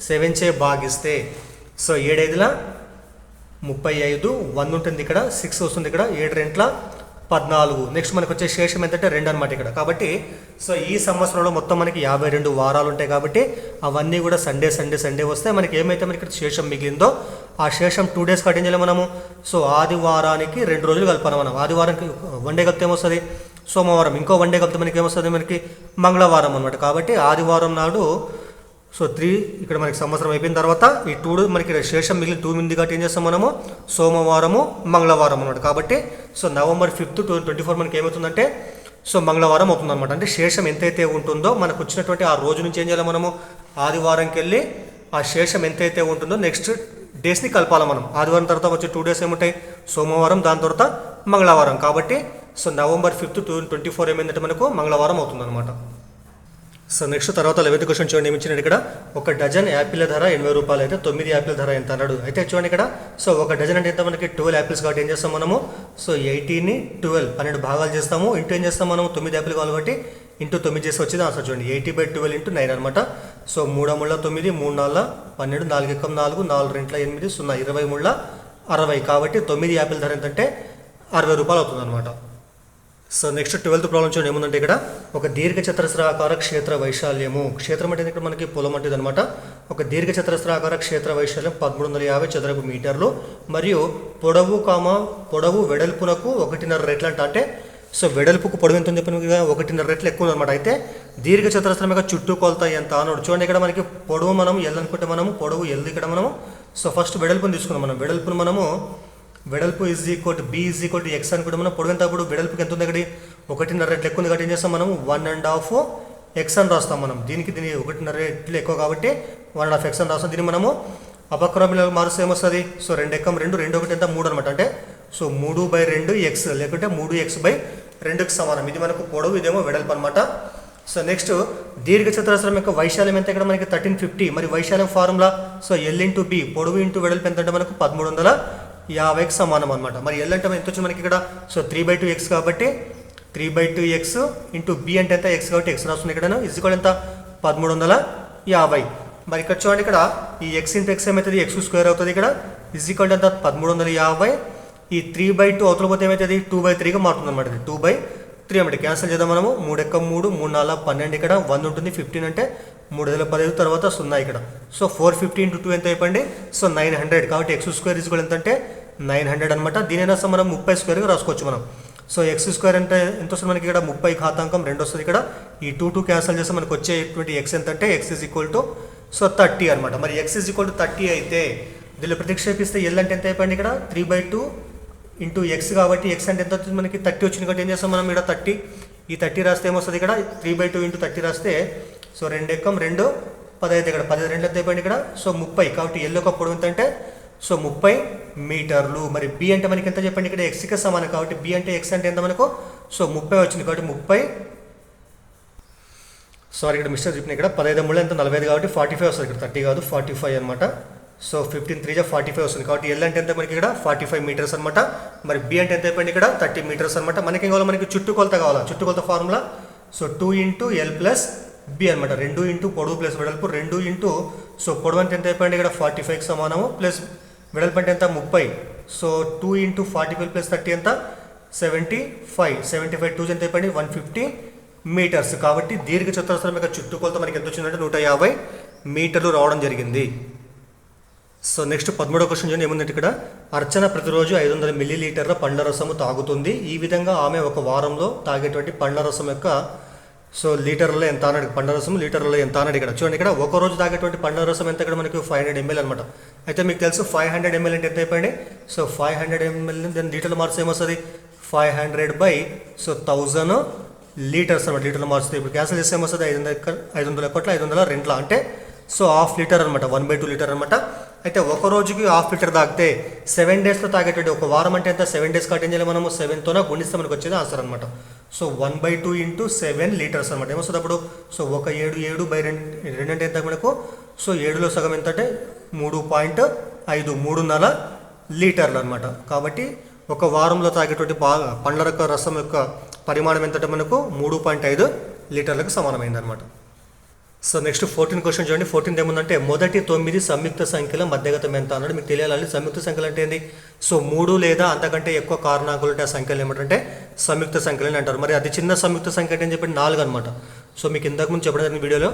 7 చే భాగిస్తే సో 7 5ల 35 1 ఉంటుంది ఇక్కడ 6 వస్తుంది ఇక్కడ 7 2ల 14. నెక్స్ట్ మనకు వచ్చే శేషం ఏంటంటే 2 అనమాట ఇక్కడ. కాబట్టి సో ఈ సంవత్సరంలో మొత్తం మనకి 52 వారాలు ఉంటాయి కాబట్టి అవన్నీ కూడా సండే వస్తే మనకి ఏమైతే మనకి ఇక్కడ శేషం మిగిలిందో ఆ శేషం 2 డేస్ కటింగ్ చేయాలి మనము. సో ఆదివారానికి 2 రోజులు కలపాలి మనం. ఆదివారానికి 1 డే కలిపితే ఏమొస్తుంది సోమవారం, ఇంకో 1 డే కలిపితే మనకి ఏమొస్తుంది మనకి మంగళవారం అనమాట. కాబట్టి ఆదివారం నాడు సో 3 ఇక్కడ మనకి సంవత్సరం అయిపోయిన తర్వాత ఈ 2 మనకి శేషం మిగిలిన 2 మింది కాబట్టి ఏం చేస్తాం మనము సోమవారము మంగళవారం అనమాట. కాబట్టి సో November 5th 2024 మనకి ఏమవుతుందంటే సో మంగళవారం అవుతుంది అనమాట. అంటే శేషం ఎంతైతే ఉంటుందో మనకు వచ్చినటువంటి ఆ రోజు నుంచి ఏం చేయాలి మనము ఆదివారంకి వెళ్ళి ఆ శేషం ఎంతైతే ఉంటుందో నెక్స్ట్ డేస్ని కలపాలి మనం. ఆదివారం తర్వాత వచ్చే 2 డేస్ ఏముంటాయి సోమవారం, దాని తర్వాత మంగళవారం. కాబట్టి సో November 5th 2024 ఏమైందంటే మనకు మంగళవారం అవుతుంది అనమాట. సో నెక్స్ట్ తర్వాత 11th క్వశ్చన్ చూడండి ఏమిచ్చినాడు ఇక్కడ. ఒక డజన్ యాపిల్ ధర 80 రూపాయలు అయితే 9 యాపిల్ ధర ఎంత అన్నాడు. అయితే చూడండి ఇక్కడ సో ఒక డజన్ అంటే ఎంత మనకి 12 యాపిల్స్ కాబట్టి ఏం చేస్తాం మనము సో 80ని 12 భాగాలు చేస్తాము. ఇంటూ ఏం చేస్తాం మనం 9 యాపిల్ కావాలి కాబట్టి ఇంటూ 9 చేసి వచ్చేది ఆన్సర్ చూడండి 80/12 × 9 అనమాట. సో 3 3 9 3 4 12 4 1 4 4 2 8 0 23 60 కాబట్టి 9 యాపిల్ ధర ఎంతంటే 60 రూపాయలు అవుతుంది అనమాట. సో నెక్స్ట్ 12th ప్రాబ్లం చూడండి ఏముందంటే ఇక్కడ ఒక దీర్ఘచతురస్రాకార క్షేత్ర వైశాల్యము. క్షేత్రం అంటే ఇక్కడ మనకి పొలం అంటే అనమాట. ఒక దీర్ఘచతురస్రాకార క్షేత్ర వైశాల్యం 1350 చదరపు మీటర్లు మరియు పొడవు వెడల్పునకు 1.5 రెట్లు అంటే సో వెడల్పుకు పొడవు ఎంత చెప్పిన 1.5 రెట్లు ఎక్కువ అనమాట. అయితే దీర్ఘచతురస్రం యొక్క చుట్టుకొలత ఎంత అన్నాడు. చూడండి ఇక్కడ మనకి పొడవు మనం ఎల్ అనుకుంటే మనము పొడవు ఎల్ ఇక్కడ మనము సో ఫస్ట్ వెడల్పుని తీసుకున్నాం మనం. వెడల్పు is equal to be is equal to X అనుకుంటే మనం పొడవు ఎంత అప్పుడు వెడల్పుకి ఎంత ఉంది ఇక్కడ 1.5 రెట్లు ఎక్కువ ఉంది కాబట్టి ఏం చేస్తాం మనం 1.5 ఎక్స్ అని రాస్తాం మనం. దీనికి 1.5 రెట్లు ఎక్కువ కాబట్టి 1.5 ఎక్స్ అని రాస్తాం. దీన్ని మనము అపక్రమంలో మారుస్తే ఏమొస్తుంది సో 2 ఎక్కం 2 2 1 ఎంత 3 అనమాట. అంటే సో 3/2 ఎక్స్ లేకుంటే 3x/2కి సమానం. ఇది మనకు పొడవు, ఇదేమో వెడల్పు అనమాట. సో నెక్స్ట్ దీర్ఘచతురస్రం యొక్క వైశాల్యం ఎంత ఇక్కడ మనకి 1350. మరి వైశాల్యం formula so L into B పొడవు ఇంటూ వెడల్పు ఎంత అంటే మనకు 1350కి సమానం అనమాట. మరి ఎల్ అంటే ఎంత వచ్చింది మనకి ఇక్కడ సో 3/2x కాబట్టి 3/2x ఇంటూ బి అంటే ఎంత ఎక్స్ కాబట్టి ఎక్స్ రాస్తుంది ఇక్కడ ఇజ్ ఈక్వల్ ఎంత 1350. మరి ఇక్కడ చూడండి ఇక్కడ ఈ ఎక్స్ ఇంటూ ఎక్స్ ఏమవుతుంది x² అవుతుంది. ఇక్కడ ఇజ్ ఈక్వల్ ఎంత 1350. ఈ 3/2 అవతల పోతే ఏమవుతుంది 2/3గా మారుతుంది అనమాట. ఇది 2/3 అంటే క్యాన్సిల్ చేద్దాం మనము. 3 ఎక్క 3 3 4 12 ఇక్కడ 1 ఉంటుంది. 15 అంటే 3,015 తర్వాత 0 ఇక్కడ. సో 450 × 2 ఎంత అయిపోయింది సో 900 కాబట్టి x² ఈజ్ ఈక్వల్ ఎంత అంటే 900 అనమాట. దీనైనా మనం 30² రాసుకోవచ్చు మనం. సో x² అంటే ఎంత వస్తుంది మనకి ఇక్కడ 30 ఘాతాంకం 2 వస్తుంది. ఇక్కడ ఈ 2 క్యాన్సిల్ చేస్తే మనకు వచ్చేటువంటి ఎక్స్ ఎంత అంటే x is equal to so 30 అనమాట. మరి x ఈజ్ ఈక్వల్ టు 30 అయితే దీనిలో ప్రతిక్షేపిస్తే ఎల్ అంటే ఎంత అయిపోయింది ఇక్కడ 3/2 ఇంటూ ఎక్స్ కాబట్టి ఎక్స్ అంటే ఎంత వచ్చింది మనకి 30 వచ్చింది కాబట్టి ఏం చేస్తాం మనం ఇక్కడ 30 ఈ 30 రాస్తే ఏమొస్తుంది ఇక్కడ 3/2 ఇంటూ 30 రాస్తే సో 2 ఎక్కం 2 15 ఇక్కడ 10 2 ఎంత అయిపోయింది ఇక్కడ సో 30 కాబట్టి ఎల్ యొక్క పొడవు ఎంత అంటే సో 30 మీటర్లు. మరి బి అంటే మనకి ఎంత చెప్పండి ఇక్కడ ఎక్స్కి సమానం కాబట్టి బి అంటే ఎక్స్ అంటే ఎంత మనకు సో 30 వచ్చింది కాబట్టి 30 సారీ ఇక్కడ మిస్టేక్ చెప్పిన ఇక్కడ 15 3 ఎంత 45 కాబట్టి 45 వస్తుంది. ఇక్కడ 30 కాదు 45 అనమాట. సో 15 3 45 వస్తుంది కాబట్టి ఎల్ అంటే ఎంత మనకి ఇక్కడ 45 మీటర్స్ అనమాట. మరి బి అంటే ఎంత అయిపోయింది ఇక్కడ 30 మీటర్స్ అనమాట. మనకి ఏం కావాలి మనకి చుట్టుకొలత కావాలా. చుట్టుకొలత ఫార్ములా సో 2 × L + B అనమాట. 2 ఇంటూ పొడవు ప్లస్ వెడల్పు 2 ఇంటూ సో పొడవు అంటే ఎంత అయిపోయింది ఇక్కడ 45కి సమానము ప్లస్ వెడల్పు అంటే ఎంత 30. సో 2 × 45 + 30 ఎంత 75 2 ఎంత అయిపోయింది 150 మీటర్స్. కాబట్టి దీర్ఘచతురస్రం యొక్క చుట్టుకొలత మనకి ఎంత వచ్చిందంటే 150 మీటర్లు రావడం జరిగింది. సో నెక్స్ట్ 13వ క్వశ్చన్ చూడండి ఏముందంటే ఇక్కడ అర్చన ప్రతిరోజు 500 మిల్లీలీటర్ల పండ్ల రసము తాగుతుంది. ఈ విధంగా ఆమె ఒక వారంలో తాగేటువంటి పండ్ల రసం యొక్క సో లీటర్లో ఎంత అన్నాడు. పండ్ల రసం లీటర్లో ఎంత అన్నాడు. ఇక్కడ చూడండి ఇక్కడ ఒక రోజు తాగేటువంటి పండ్ల రసం ఎంత ఇక్కడ మనకి 500 ml అనమాట. అయితే మీకు తెలుసు 500 ml అంటే ఎంత అయిపోయింది సో 500 ml దాని లీటర్ల మార్క్స్ ఏమొస్తుంది 500 సో 1000 లీటర్స్ అనమాట. లీటర్లు మారుస్తుంది. ఇప్పుడు క్యాన్సిల్ చేస్తే ఏమొస్తుంది 500 ఒకట్ల 500 రెంట్ల అంటే సో 1/2 లీటర్ అనమాట 1/2 లీటర్ అనమాట. అయితే ఒక రోజుకి 1/2 లీటర్ తాగితే 7 డేస్లో తాగేటువంటి ఒక వారం అంటే ఎంత 7 డేస్ కట్ ఏం చేయాలి మనము 7తోనే గుణిస్తే మనకు వచ్చేది ఆన్సర్ అనమాట. సో 1/2 × 7 లీటర్స్ అనమాట. ఏమొస్తుంది అప్పుడు సో 7/2 అంటే ఎంత మనకు సో 7లో సగం ఎంత అంటే 3.5 3.5 లీటర్లు అనమాట. కాబట్టి ఒక వారంలో తాగేటువంటి పండ్ల రసం యొక్క పరిమాణం ఎంతంటే మనకు 3.5 లీటర్లకు సమానమైంది అనమాట. సో నెక్స్ట్ 14 క్వశ్చన్ చూడండి. 14 ఏముందంటే మొదటి 9 సంయుక్త సంఖ్యల మధ్యగతం ఎంత అన్నాడు. మీకు తెలియాలి సంయుక్త సంఖ్యలు అంటే ఏంటి సో 3 లేదా అంతకంటే ఎక్కువ కారణాంకాలు ఉంటే ఆ సంఖ్యలు ఏమిటంటే సంయుక్త సంఖ్యలని అంటారు. మరి అది చిన్న సంయుక్త సంఖ్య అంటే చెప్పండి 4 అనమాట. సో మీకు ఇంతకుముందు చెప్పడం జరిగిన వీడియోలో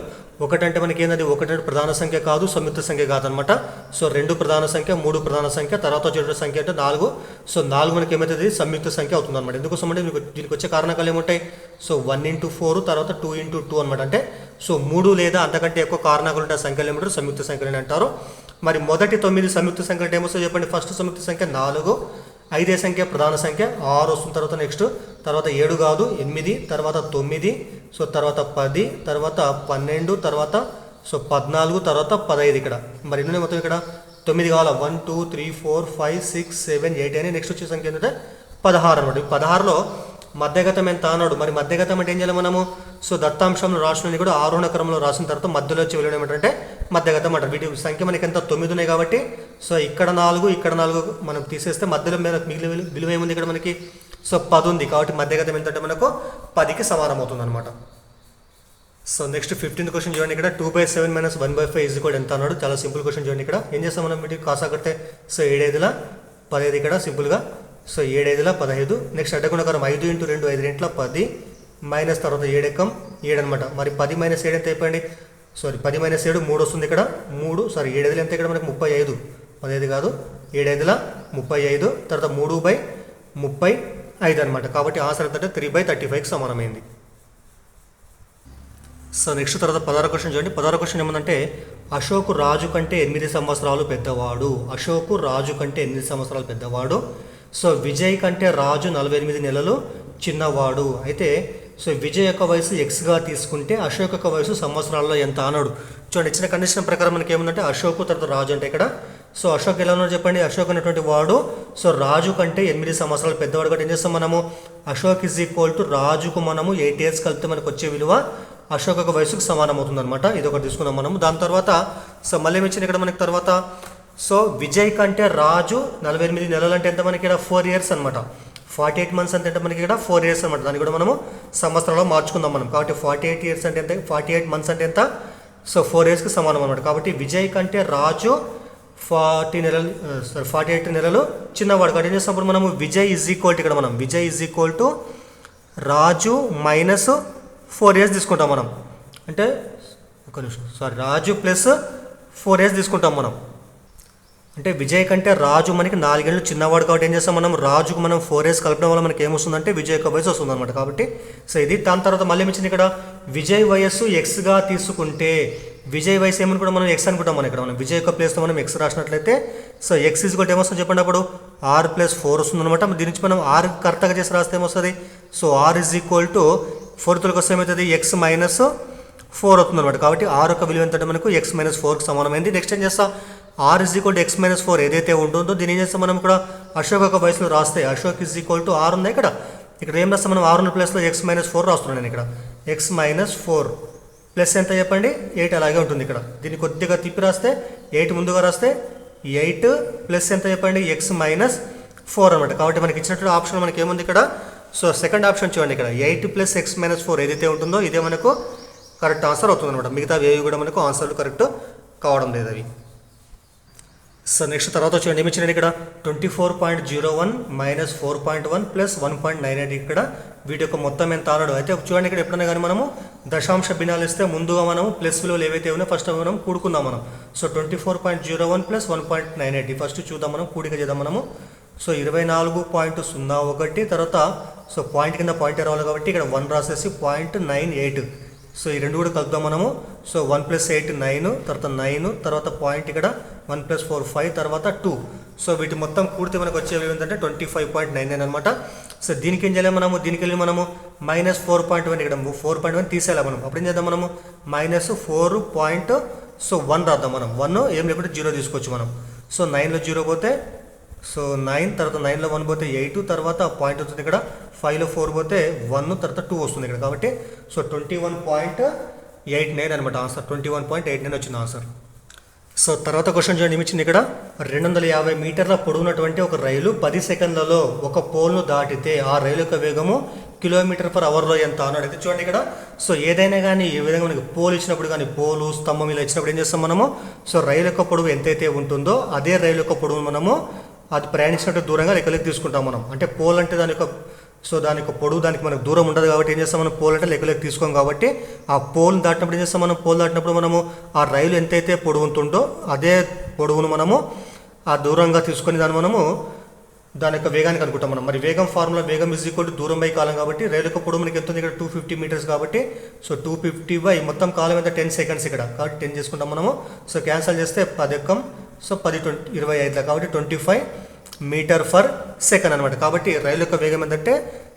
1 అంటే మనకి ఏంటంటే 1 అంటే ప్రధాన సంఖ్య కాదు, సంయుక్త సంఖ్య కాదనమాట. సో 2 ప్రధాన సంఖ్య, 3 ప్రధాన సంఖ్య, తర్వాత వచ్చే సంఖ్య అంటే 4. సో 4 మనకి ఏమవుతుంది, సంయుక్త సంఖ్య అవుతుంది అనమాట. ఎందుకోసం అంటే మీకు దీనికి వచ్చే కారణాలు ఏముంటాయి, సో 1 × 4 తర్వాత 2 × 2 అనమాట. అంటే సో 3 లేదా అంతకంటే ఎక్కువ కారణాలు ఉంటే సంఖ్యలు ఏమంటారు, సంయుక్త సంఖ్యలు అంటారు. మరి మొదటి 9 సంయుక్త సంఖ్యలు అంటే ఏమొస్తాయో చెప్పండి. ఫస్ట్ సంయుక్త సంఖ్య 4, 5 సంఖ్య ప్రధాన సంఖ్య, 6 వస్తుంది తర్వాత నెక్స్ట్, తర్వాత 7 కాదు 8, తర్వాత 9, సో తర్వాత 10, తర్వాత 12, తర్వాత సో 14, తర్వాత 15. ఇక్కడ మరి ఎన్ని మొత్తం ఇక్కడ 9 కావాలా, 1 2 3 4 5 6 7 8 అని నెక్స్ట్ వచ్చే సంఖ్య ఏంటంటే 16 అనమాట. 16లో మధ్యగతం ఎంత అన్నాడు. మరి మధ్యగతం అంటే ఏం చేయాలి మనము, సో దత్తాంశంలో రాసిన కూడా ఆరోహణ క్రమంలో రాసిన తర్వాత మధ్యలో వచ్చి విలువ ఏమంటే మధ్యగతం అంటారు. వీటి సంఖ్య మనకి ఎంత 9 ఉన్నాయి కాబట్టి సో ఇక్కడ 4 ఇక్కడ 4 మనం తీసేస్తే మధ్యలో మిగిలిన విలువ ఏముంది ఇక్కడ మనకి, సో 10 ఉంది. కాబట్టి మధ్యగతం ఏంటంటే మనకు 10కి సమానం అవుతుంది అనమాట. సో నెక్స్ట్ 15th క్వశ్చన్ చూడండి. ఇక్కడ 2/7 - 1/5 ఎంత అన్నాడు. చాలా సింపుల్ క్వశ్చన్ చూడండి. ఇక్కడ ఏం చేస్తాం మనం, వీటికి కాసా కడితే సో 7 × 5 = 15 ఇక్కడ సింపుల్గా. సో 7 × 5 = 15. నెక్స్ట్ అడ్డగుణకారం 5 × 2 5 × 10 మైనస్ తర్వాత 7 × 7 అనమాట. మరి 10 - 7 ఎంత అయిపోయింది, సారీ 10 - 7 3 వస్తుంది ఇక్కడ 3, సారీ 7 × 5 ఎంత ఇక్కడ మనకి 35, 15 కాదు 7 × 5 = 35, తర్వాత 3/35 అనమాట. కాబట్టి ఆన్సర్ ఏంటంటే 3/35కి సమానమైంది. సో నెక్స్ట్ తర్వాత 16వ క్వశ్చన్ చూడండి. 16వ క్వశ్చన్ ఏమందంటే అశోకు రాజు కంటే 8 సంవత్సరాలు పెద్దవాడు. అశోకు రాజు కంటే 8 సంవత్సరాలు పెద్దవాడు. సో విజయ్ కంటే రాజు 48 నెలలు చిన్నవాడు. అయితే సో విజయ్ యొక్క వయసు ఎక్స్గా తీసుకుంటే అశోక్ యొక్క వయసు సంవత్సరాల్లో ఎంత అన్నాడు. చూడండి ఇచ్చిన కండిషన్ ప్రకారం మనకి ఏముందంటే అశోకు తర్వాత రాజు అంటే ఇక్కడ సో అశోక్ ఎలా ఉన్నాడు చెప్పండి. అశోక్ అనేటువంటి వాడు సో రాజు కంటే 8 సంవత్సరాలు పెద్దవాడు. కాబట్టి ఏం చేస్తాం మనము, అశోక్ = రాజుకు మనము 8 years కలిపితే మనకు వచ్చే విలువ అశోక్ యొక్క వయసుకు సమానం అవుతుంది అనమాట. ఇది ఒకటి తీసుకున్నాం మనము. దాని తర్వాత సో మళ్ళీ ఏమిచ్చింది ఇక్కడ మనకి తర్వాత, సో విజయ్ కంటే రాజు 48 నెలలు అంటే ఎంత మనకి ఇక్కడ 4 years అనమాట. 48 months అంటే మనకి ఇక్కడ 4 years అనమాట. దాన్ని కూడా మనము సంవత్సరంలో మార్చుకుందాం మనం. కాబట్టి 48 years అంటే ఎంత, 48 months అంటే ఎంత, సో 4 yearsకి సమానం అనమాట. కాబట్టి విజయ్ కంటే రాజు 48 నెలలు చిన్నవాడు. కాబట్టి ఏం చేసినప్పుడు మనము విజయ్ = ఇక్కడ మనం విజయ్ = రాజు మైనస్ 4 years తీసుకుంటాం మనం. అంటే ఒక నిమిషం, సారీ రాజు ప్లస్ 4 years తీసుకుంటాం మనం. అంటే విజయ్ కంటే రాజు మనకి 4 ఏళ్ళు చిన్నవాడు. కాబట్టి ఏం చేస్తాం మనం, రాజుకు మనం 4 years కలపడం వల్ల మనకి ఏమొస్తుందంటే విజయ్ యొక్క వయసు వస్తుంది అనమాట. కాబట్టి సో ఇది. దాని తర్వాత మళ్ళీ ఏమిచ్చింది ఇక్కడ, విజయ్ వయస్సు ఎక్స్గా తీసుకుంటే విజయ్ వయసు ఏమని కూడా మనం ఎక్స్ అనుకుంటాం. మనం ఇక్కడ మనం విజయ్ యొక్క ప్లేస్లో మనం ఎక్స్ రాసినట్లయితే సో ఎక్స్ = ఏమొస్తుంది చెప్పండి, అప్పుడు R + 4 వస్తుంది అనమాట. దీని నుంచి మనం R కరెక్ట్గా చేసి రాస్తే ఏమొస్తుంది, సో R = 4th కోసం ఏమవుతుంది, x - 4 అవుతుంది అనమాట. కాబట్టి R యొక్క విలువ ఎంత అంటే మనకు x - 4కి సమానమైంది. నెక్స్ట్ ఏం చేస్తాం, R = x - 4 ఏదైతే ఉంటుందో దీని ఏం చేస్తాం మనం ఇక్కడ అశోక్ యొక్క వయసులో రాస్తే అశోక్ = R ఉంది ఇక్కడ. ఇక్కడ ఏం రాస్తాం మనం, R ఉన్న ప్లేస్లో x - 4 రాస్తున్నాను నేను ఇక్కడ. x - 4 ప్లస్ ఎంత చెప్పండి, 8 అలాగే ఉంటుంది ఇక్కడ. దీన్ని కొద్దిగా తిప్పి రాస్తే 8 ముందుగా రాస్తే 8 ప్లస్ ఎంత చెప్పండి, x - 4 అనమాట. కాబట్టి మనకి ఇచ్చినటువంటి ఆప్షన్ మనకి ఏముంది ఇక్కడ, సో సెకండ్ ఆప్షన్ చూడండి ఇక్కడ 8 + x - 4 ఏదైతే ఉంటుందో ఇదే మనకు కరెక్ట్ ఆన్సర్ అవుతుంది అనమాట. మిగతా ఏవి కూడా మనకు ఆన్సర్లు కరెక్ట్ కావడం లేదు అవి. సో నెక్స్ట్ తర్వాత చూడండి ఏమిచ్చినది ఇక్కడ 24.01 - 4.1 + 1.98 ఇక్కడ వీటి యొక్క మొత్తం ఎంత అన్నాడు. అయితే చూడండి ఇక్కడ ఎప్పుడైనా కానీ మనము దశాంశ భిన్నాలు ఇస్తే ముందుగా మనము ప్లస్ విలువలు ఏవైతే ఉన్నాయో ఫస్ట్ మనం కూడుకుందాం మనం. సో 24.01 + 1.98 ఫస్ట్ చూద్దాం మనం, కూడిక చేద్దాం మనము. సో 24.01 తర్వాత సో పాయింట్ కింద పాయింట్ రావాలి కాబట్టి ఇక్కడ 1 రాసేసి 0.98. సో ఈ రెండు కూడా కలుపుదాం మనము. సో 1 + 8 9, తర్వాత 9, తర్వాత పాయింట్ ఇక్కడ 1 + 4 5, తర్వాత 2. సో వీటి మొత్తం కూడితే మనకు వచ్చేవి ఏంటంటే 25.99 అనమాట. సో దీనికి ఏం చేయాలి మనము, దీనికి వెళ్ళి మనము -4.1 ఇక్కడ 4.1 తీసేయాలి మనం. అప్పుడు ఏం చేద్దాం మనము -4.1 రాద్దాం మనం. 1 ఏం లేకుంటే 0 తీసుకోవచ్చు మనం. సో 9లో 0 పోతే సో 9, తర్వాత 9లో 1 పోతే 8, తర్వాత పాయింట్ వస్తుంది ఇక్కడ 5లో 4 పోతే 1, తర్వాత 2 వస్తుంది ఇక్కడ. కాబట్టి సో 21.89 అనమాట ఆన్సర్. 21.89 వచ్చింది ఆన్సర్. సో తర్వాత క్వశ్చన్ చూడండి ఏమిచ్చింది ఇక్కడ, 250 మీటర్ల పొడవునటువంటి ఒక రైలు 10 సెకండ్లలో ఒక పోల్ను దాటితే ఆ రైలు యొక్క వేగము km/hలో ఎంత అన్నాడు. అయితే చూడండి ఇక్కడ సో ఏదైనా కానీ ఏ విధంగా మనకి పోల్ ఇచ్చినప్పుడు కానీ పోలు స్తంభం ఇలా ఇచ్చినప్పుడు ఏం చేస్తాం మనము, సో రైలు యొక్క పొడవు ఎంతైతే ఉంటుందో అదే రైలు యొక్క పొడవు మనము అది ప్రయాణించినట్టు దూరంగా లెక్కలోకి తీసుకుంటాం మనం. అంటే పోల్ అంటే దాని యొక్క సో దానికి పొడవు దానికి మనకు దూరం ఉండదు కాబట్టి ఏం చేస్తాం మనం పోల్ అంటే లెక్కలోకి తీసుకోం కాబట్టి ఆ పోల్ దాటినప్పుడు ఏం చేస్తాం మనం పోల్ దాటినప్పుడు మనము ఆ రైలు ఎంతైతే పొడవు ఉంటుందో అదే పొడవును మనము ఆ దూరంగా తీసుకొని దాన్ని మనము దాని యొక్క వేగానికి అనుకుంటాం మనం. మరి వేగం ఫార్ములా వేగం ఈజ్ ఈక్వల్ టు దూరం బై కాలం కాబట్టి రైలు యొక్క పొడవు మనకి ఎంత ఉంది ఇక్కడ 250 మీటర్స్ కాబట్టి సో 250 బై మొత్తం కాలం ఎంత 10 సెకండ్స్ ఇక్కడ కాబట్టి 10 చేసుకుంటాం మనము. సో క్యాన్సల్ చేస్తే 10 ఎక్కం సో 10 20 25 కాబట్టి 25 మీటర్ ఫర్ సెకండ్ అనమాట. కాబట్టి రైలు యొక్క వేగం ఏంటంటే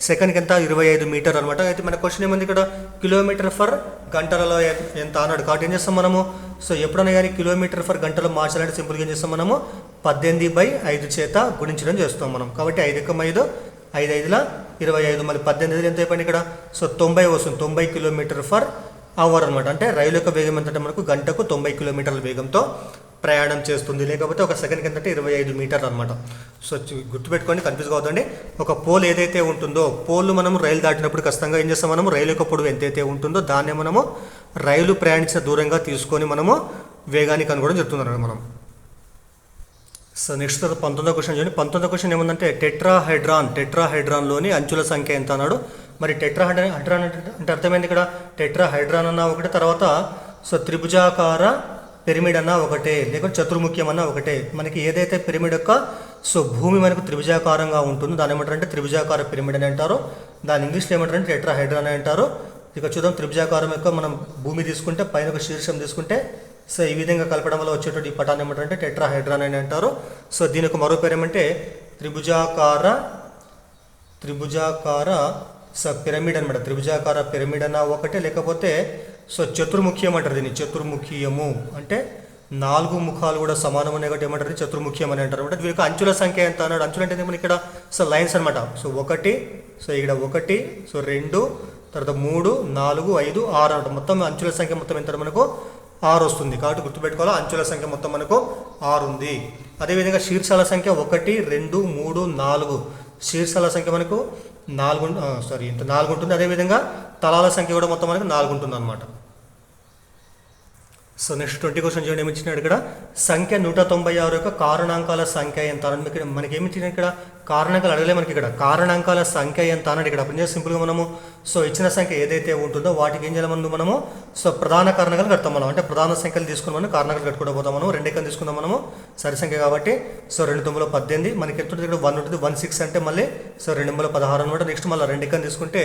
సెకండ్కి ఎంత 25 మీటర్ అనమాట. అయితే మన క్వశ్చన్ ఏముంది ఇక్కడ కిలోమీటర్ ఫర్ గంటలలో ఎంత అన్నాడు కాబట్టి ఏం చేస్తాం మనము సో ఎప్పుడైనా కానీ కిలోమీటర్ ఫర్ గంటలో మార్చాలంటే సింపుల్గా ఏం చేస్తాం మనము 18/5 చేత గుణించడం చేస్తాం మనం. కాబట్టి 5 ఎక్కం 5 5 5ల 25 మళ్ళీ 18 ఎంత అయిపోయింది ఇక్కడ సో 90 వస్తుంది 90 కిలోమీటర్ ఫర్ అవర్ అనమాట. అంటే రైలు యొక్క వేగం ఏంటంటే మనకు గంటకు 90 కిలోమీటర్ల వేగంతో ప్రయాణం చేస్తుంది. లేకపోతే ఒక సెకండ్కి ఏంటంటే 25 మీటర్లు అనమాట. సో గుర్తుపెట్టుకోండి, కన్ఫ్యూజ్ కావద్దండి. ఒక పోల్ ఏదైతే ఉంటుందో పోల్ మనం రైలు దాటినప్పుడు ఖచ్చితంగా ఏం చేస్తాం మనము రైలు యొక్క పొడవు ఎంతైతే ఉంటుందో దాన్నే మనము రైలు ప్రయాణించిన దూరంగా తీసుకొని మనము వేగాన్ని కనుగొనడం జరుగుతుంది మనం. సో నెక్స్ట్ 19వ క్వశ్చన్ చూడండి. 19వ క్వశ్చన్ ఏముందంటే టెట్రాహైడ్రాన్లోని అంచుల సంఖ్య ఎంత అన్నాడు. మరి టెట్రాహైడ్రాన్ అంటే అర్థమైంది ఇక్కడ టెట్రాహైడ్రాన్ అన్న ఒకటే, తర్వాత సో త్రిభుజాకార పిరమిడ్ అన్న ఒకటే, లేకపోతే చతుర్ముఖ్యం అన్న ఒకటే. మనకి ఏదైతే పిరమిడ్ యొక్క సో భూమి మనకు త్రిభుజాకారంగా ఉంటుందో దాని ఏమంటారంటే త్రిభుజాకార పిరమిడ్ అని అంటారు. దాని ఇంగ్లీష్లో ఏమంటారంటే టెట్రాహైడ్రాన్ అని అంటారు. ఇక చూద్దాం, త్రిభుజాకారం యొక్క మనం భూమి తీసుకుంటే పైన ఒక శీర్షం తీసుకుంటే సో ఈ విధంగా కలపడం వల్ల వచ్చేటువంటి ఈ పటాన్ని ఏమంటారంటే టెట్రాహైడ్రాన్ అని అంటారు. సో దీని యొక్క మరో పేరు ఏమంటే త్రిభుజాకార సో పిరమిడ్ అనమాట. త్రిభుజాకార పిరమిడ్ అన్న ఒకటే, లేకపోతే సో చతుర్ముఖ్యం అంటారు దీన్ని. చతుర్ముఖీయము అంటే 4 ముఖాలు కూడా సమానం ఉన్నాయి కాబట్టి ఏమంటారు చతుర్ముఖ్యం అని అంటారు అనమాట. వీరికి అంచుల సంఖ్య ఎంత అన్నాడు. అంచులు అంటే మనకి ఇక్కడ సో లైన్స్ అనమాట. సో 1 సో ఇక్కడ 1 సో 2 తర్వాత 3 4 5 6 అనమాట. మొత్తం అంచుల సంఖ్య మొత్తం ఎంత మనకు 6 వస్తుంది. కాబట్టి గుర్తుపెట్టుకోవాలి, అంచుల సంఖ్య మొత్తం మనకు 6 ఉంది. అదేవిధంగా శీర్షాల సంఖ్య 1 2 3 4 శీర్షాల సంఖ్య మనకు 4 ఉంటుంది. అదేవిధంగా తలాల సంఖ్య కూడా మొత్తం మనకు 4 ఉంటుంది అనమాట. సో నెక్స్ట్ 20 క్వశ్చన్ చూడండి. ఏమిచ్చినాడు ఇక్కడ సంఖ్య 196 యొక్క కారణాంకాల సంఖ్య ఎంత అన్నాడు. ఇక్కడ మనకి ఏమిచ్చిన ఇక్కడ కారణాంకాలు అడగలే మనకి ఇక్కడ కారణాంకాల సంఖ్య ఎంత అన్నాడు. ఇక్కడ అప్పుడు సింపుల్గా మనము సో ఇచ్చిన సంఖ్య ఏదైతే ఉంటుందో వాటికి ఏం చేయాలి మనము సో ప్రధాన కారణాలు కడతాం మనం. అంటే ప్రధాన సంఖ్యలు తీసుకుని మనం కారణాలు కట్టుకుంటూ పోతాం మనం. 2 ఎక్కం తీసుకుందాం మనము సరి సంఖ్య కాబట్టి. సో 2 9 18 మనకి ఎంత ఉంటుంది ఇక్కడ 1 ఉంటుంది. 1 6 అంటే మళ్ళీ సో 2 9 16 అనమాట. నెక్స్ట్ మళ్ళీ 2 ఎక్కం తీసుకుంటే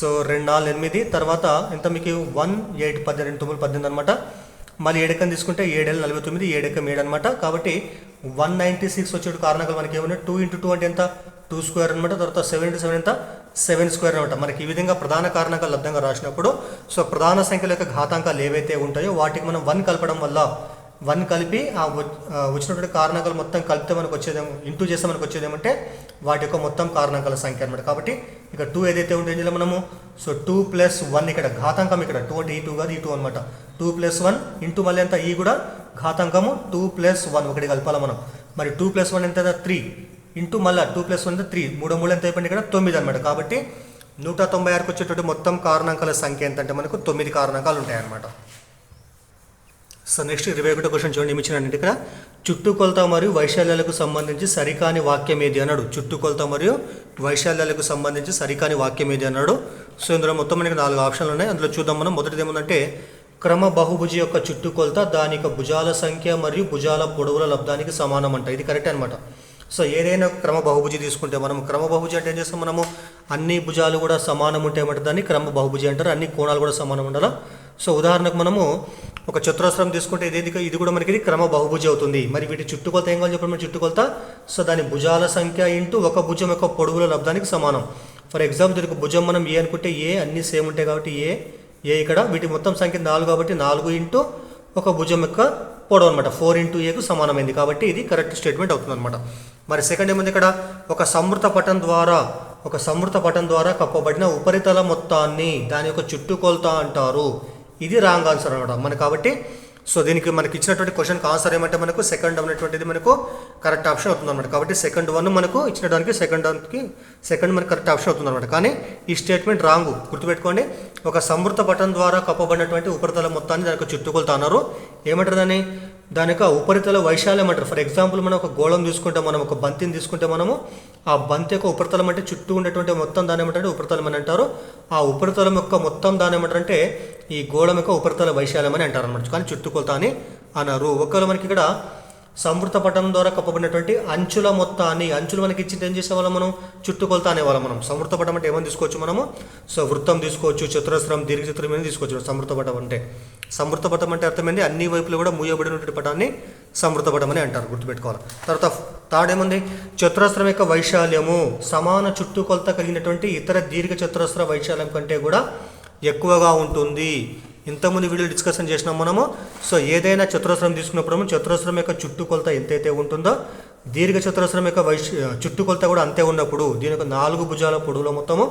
సో 2 4 8 తర్వాత ఎంత మీకు 1 8 18 2 9 18 అనమాట. మళ్ళీ 7 ఎక్కం తీసుకుంటే 7 49 7 ఎక్కం 7 అనమాట. కాబట్టి 196 వచ్చేటు కారణాలు మనకి ఏమన్నా 2 × 2 అంటే ఎంత 2 స్క్వేర్ అనమాట. తర్వాత 7 × 7 ఎంత 7 స్క్వేర్ అనమాట. మనకి ఈ విధంగా ప్రధాన కారణాలు లబ్ధంగా రాసినప్పుడు సో ప్రధాన సంఖ్యల యొక్క ఘాతాంకాలు ఏవైతే ఉంటాయో వాటికి మనం 1 కలపడం వల్ల 1 కలిపి ఆ వచ్చినటువంటి కారణాలు మొత్తం కలిపితే మనకు వచ్చేదేమో ఇంటూ చేస్తే మనకు వచ్చేదేమంటే వాటి యొక్క మొత్తం కారణాంకాల సంఖ్య అనమాట. కాబట్టి ఇక 2 ఏదైతే ఉంటుందో మనము సో 2 + 1 ఇక్కడ ఘాతాంకం ఇక్కడ 2 అంటే ఈ 2 కాదు ఈ 2 అనమాట. 2 + 1 ఇంటూ మళ్ళీ ఎంత ఈ కూడా ఘాతాంకము 2 + 1 ఒకటి కలపాలి మనం. మరి 2 + 1 ఎంత 3 ఇంటూ మళ్ళీ 2 + 1 3 3 ఎంత అయిపోయింది ఇక్కడ 9 అనమాట. కాబట్టి 196కి వచ్చేటువంటి మొత్తం కారణాంకాల సంఖ్య ఎంత అంటే మనకు 9 కారణాంకాలు ఉంటాయి అన్నమాట. సో నెక్స్ట్ 21 క్వశ్చన్ చూడండి. ఏమిచ్చినంటే ఇక్కడ చుట్టుకొలత మరియు వైశాల్యాలకు సంబంధించి సరికాని వాక్యం ఏది అన్నాడు. చుట్టుకొలత మరియు వైశాల్యాలకు సంబంధించి సరికాని వాక్యం ఏది అన్నాడు. సో ఇందులో మొత్తం మనకి 4 ఆప్షన్లు ఉన్నాయి. అందులో చూద్దాం మనం. మొదటిది ఏముందంటే క్రమ బహుభుజి యొక్క చుట్టుకొలత దాని యొక్క భుజాల సంఖ్య మరియు భుజాల పొడవుల లబ్ధానికి సమానం అంట. ఇది కరెక్ట్ అనమాట. సో ఏదైనా క్రమ బహుభుజి తీసుకుంటే మనం క్రమ బహుభుజి అంటే ఏం చేస్తాం మనము అన్ని భుజాలు కూడా సమానం ఉంటే ఏమంటారు దాన్ని క్రమ బహుభుజి అంటారు. అన్ని కోణాలు కూడా సమానం ఉండాలి. సో ఉదాహరణకు మనము ఒక చతురస్రం తీసుకుంటే ఇది కూడా మనకి ఇది క్రమ బహుభుజి అవుతుంది. మరి వీటి చుట్టుకొలత ఏం కావాలి చెప్పండి. మన చుట్టుకొలత సో దాని భుజాల సంఖ్య ఇంటూ ఒక భుజం యొక్క పొడవుల లబ్ధానికి సమానం. ఫర్ ఎగ్జాంపుల్ దీనికి భుజం మనం ఏ అనుకుంటే ఏ అన్ని సేమ్ ఉంటాయి కాబట్టి ఏ ఇక్కడ వీటి మొత్తం సంఖ్య 4 కాబట్టి 4 ఇంటూ ఒక భుజం యొక్క పొడవు అనమాట 4 × ఏకు సమానమైంది. కాబట్టి ఇది కరెక్ట్ స్టేట్మెంట్ అవుతుంది అనమాట. మరి సెకండ్ ఏముంది ఇక్కడ ఒక సమృత పటం ద్వారా కప్పబడిన ఉపరితల మొత్తాన్ని దాని యొక్క చుట్టుకొలత అంటారు. ఇది రాంగ్ ఆన్సర్ అనమాట మన. కాబట్టి సో దీనికి మనకి ఇచ్చినటువంటి క్వశ్చన్కి ఆన్సర్ ఏమంటే మనకు సెకండ్ అనేటువంటిది మనకు కరెక్ట్ ఆప్షన్ అవుతుంది అనమాట. కాబట్టి సెకండ్ 1 మనకు ఇచ్చినడానికి సెకండ్ మనకు కరెక్ట్ ఆప్షన్ అవుతుంది అనమాట. కానీ ఈ స్టేట్మెంట్ రాంగ్. గుర్తుపెట్టుకోండి, ఒక సమృత పటం ద్వారా కప్పబడినటువంటి ఉపరితల మొత్తాన్ని దానికి చుట్టుకొలత అన్నారు. ఏమంటారు దాన్ని దాని యొక్క ఉపరితల వైశాల్యం అంటారు. ఫర్ ఎగ్జాంపుల్ మనం ఒక గోళం తీసుకుంటే, మనం ఒక బంతిని తీసుకుంటే మనము ఆ బంతి యొక్క ఉపరితలం అంటే చుట్టూ ఉండేటువంటి మొత్తం దాని ఏమంటారు ఉపరితలం అని అంటారు. ఆ ఉపరితలం యొక్క మొత్తం దాని ఏమంటారంటే ఈ గోళం యొక్క ఉపరితల వైశాల్యం అని అంటారు అనమాట. కానీ చుట్టుకొలత అని అన్నారు. ఒకవేళ మనకి ఇక్కడ సంవృత పటం ద్వారా కప్పబడినటువంటి అంచుల మొత్తాన్ని, అంచులు మనకి ఇచ్చి ఏం చేసేవాళ్ళం మనం చుట్టుకొలత అనేవాళ్ళం. మనం సంవృత పటం అంటే ఏమని తీసుకోవచ్చు మనము, సో వృత్తం తీసుకోవచ్చు, చతురస్రం, దీర్ఘచతురం ఏమైనా తీసుకోవచ్చు. సంవృత పటం అంటే, సంవృత పటం అంటే అర్థమైంది అన్ని వైపులు కూడా మూయబడినటువంటి పటాన్ని సంవృత పటం అని అంటారు, గుర్తుపెట్టుకోవాలి. తర్వాత థర్డ్ ఏముంది, చతురస్రం యొక్క వైశాల్యము సమాన చుట్టుకొలత కలిగినటువంటి ఇతర దీర్ఘ చతురస్ర వైశాల్యం కంటే కూడా ఎక్కువగా ఉంటుంది. ఇంతకుముందు వీడియో డిస్కషన్ చేసినాం మనము. సో ఏదైనా చతురస్రం తీసుకున్నప్పుడు చతురస్రం యొక్క చుట్టుకొలత ఎంతైతే ఉంటుందో దీర్ఘ చతురస్రం యొక్క చుట్టుకొలత కూడా అంతే ఉన్నప్పుడు, దీని యొక్క 4 భుజాల పొడవులో మొత్తము,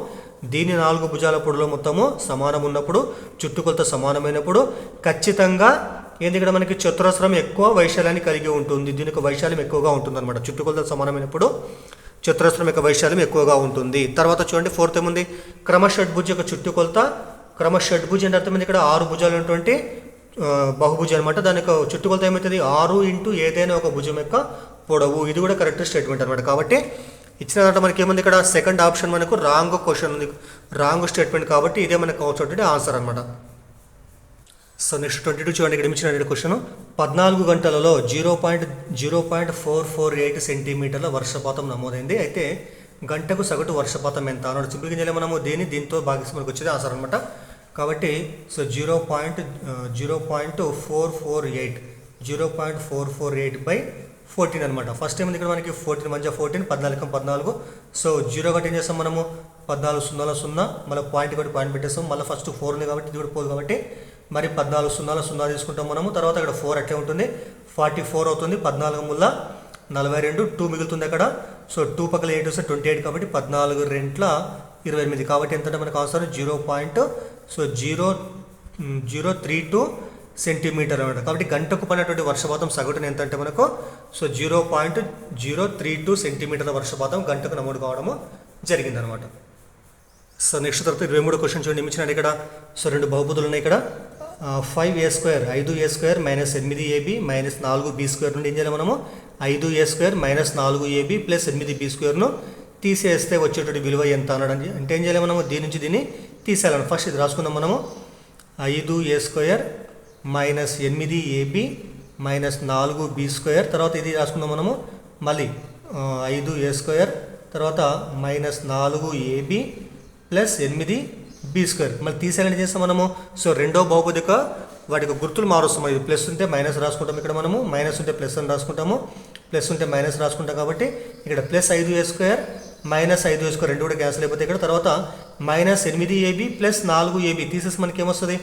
దీని 4 భుజాల పొడవులో మొత్తము సమానం ఉన్నప్పుడు, చుట్టుకొలత సమానమైనప్పుడు ఖచ్చితంగా ఏంది ఇక్కడ మనకి చతురస్రం ఎక్కువ వైశాల్యాన్ని కలిగి ఉంటుంది. దీని యొక్క వైశాల్యం ఎక్కువగా ఉంటుంది అనమాట. చుట్టుకొలత సమానమైనప్పుడు చతురస్రం యొక్క వైశాల్యం ఎక్కువగా ఉంటుంది. తర్వాత చూడండి ఫోర్త్ ఏముంది, క్రమషడ్భుజ యొక్క చుట్టుకొలత. క్రమషడ్భుజ అంటే అర్థమైంది ఇక్కడ 6 భుజాలు ఉన్నటువంటి బహుభుజం అనమాట. దాని యొక్క చుట్టుకొలత ఏమవుతుంది 6 ఇంటూ ఏదైనా ఒక భుజం యొక్క పొడవు. ఇది కూడా కరెక్ట్ స్టేట్మెంట్ అనమాట. కాబట్టి ఇచ్చిన దాంట్లో మనకి ఏముంది ఇక్కడ సెకండ్ ఆప్షన్ మనకు రాంగ్ క్వశ్చన్ ఉంది, రాంగ్ స్టేట్మెంట్. కాబట్టి ఇదే మనకు కావాల్సినటువంటి ఆన్సర్ అనమాట. సో నెక్స్ట్ 22 చూడండి, ఇక్కడ ఇచ్చిన క్వశ్చన్ 14 గంటలలో 0.448 సెంటీమీటర్ల వర్షపాతం నమోదైంది. అయితే గంటకు సగటు వర్షపాతం ఎంత అన్నాడు. సింపుల్గా చేయాలి మనము దీంతో భాగిస్తే మనకు వచ్చేది ఆన్సర్ అనమాట. కాబట్టి సో 0.448 అనమాట. ఫస్ట్ ఏముంది ఇక్కడ మనకి 14 మంచిగా 14, 14 సో 0 ఒకటి ఏం చేస్తాం మనము 14 0 మళ్ళీ పాయింట్ ఒకటి పాయింట్ పెట్టేస్తాం. మళ్ళీ ఫస్ట్ 4 ఉంది కాబట్టి ఇది కూడా 4 కాబట్టి మరి 14 0 తీసుకుంటాం మనము. తర్వాత ఇక్కడ 4 అట్లే ఉంటుంది, 44 అవుతుంది. 14 ముళ్ళ 42, 2 మిగులుతుంది అక్కడ. సో 2 పక్కన 8 వస్తే 28 కాబట్టి 14 రెంట్ల 28 కాబట్టి ఎంతంటే మనకు అవసరం 0.032 సెంటీమీటర్ అనమాట. కాబట్టి గంటకు పడినటువంటి వర్షపాతం సగటున ఎంత అంటే మనకు సో 0.032 సెంటీమీటర్ల వర్షపాతం గంటకు నమోదు కావడము జరిగిందనమాట. సో నెక్స్ట్ తర్వాత 23 క్వశ్చన్ చూడండి, ఇచ్చినాడు ఇక్కడ. సో 2 బహుపదులు ఉన్నాయి ఇక్కడ. 5a² 5a² minus 8ab minus 4b² నుండి ఏం చేయాలి మనము 5a² మైనస్ 4ab ప్లస్ 8b²ను తీసేస్తే వచ్చేటువంటి విలువ ఎంత అన్నాడు. అంటే ఏం చేయాలి మనము దీని నుంచి దీన్ని తీసేయాలి. ఫస్ట్ ఇది రాసుకుందాం మనము 5a² minus 8ab minus 4b². తర్వాత ఇది రాసుకుందాం మనము మళ్ళీ 5a² తర్వాత మైనస్ 4ab ప్లస్ 8b². మళ్ళీ తీసేయాలని చేస్తాం మనము. సో రెండో బహుపదిక వాటికి గుర్తులు మారుస్తాం. ఇది ప్లస్ ఉంటే మైనస్ రాసుకుంటాం, ఇక్కడ మనము మైనస్ ఉంటే ప్లస్ అని రాసుకుంటాము, ప్లస్ ఉంటే మైనస్ రాసుకుంటాం. కాబట్టి ఇక్కడ ప్లస్ 5a² మైనస్ 5a² రెండు కూడా క్యాన్సిల్ అయిపోతే ఇక్కడ. తర్వాత మైనస్ 8ab ప్లస్ 4ab తీసేసి మనకి ఏమొస్తుంది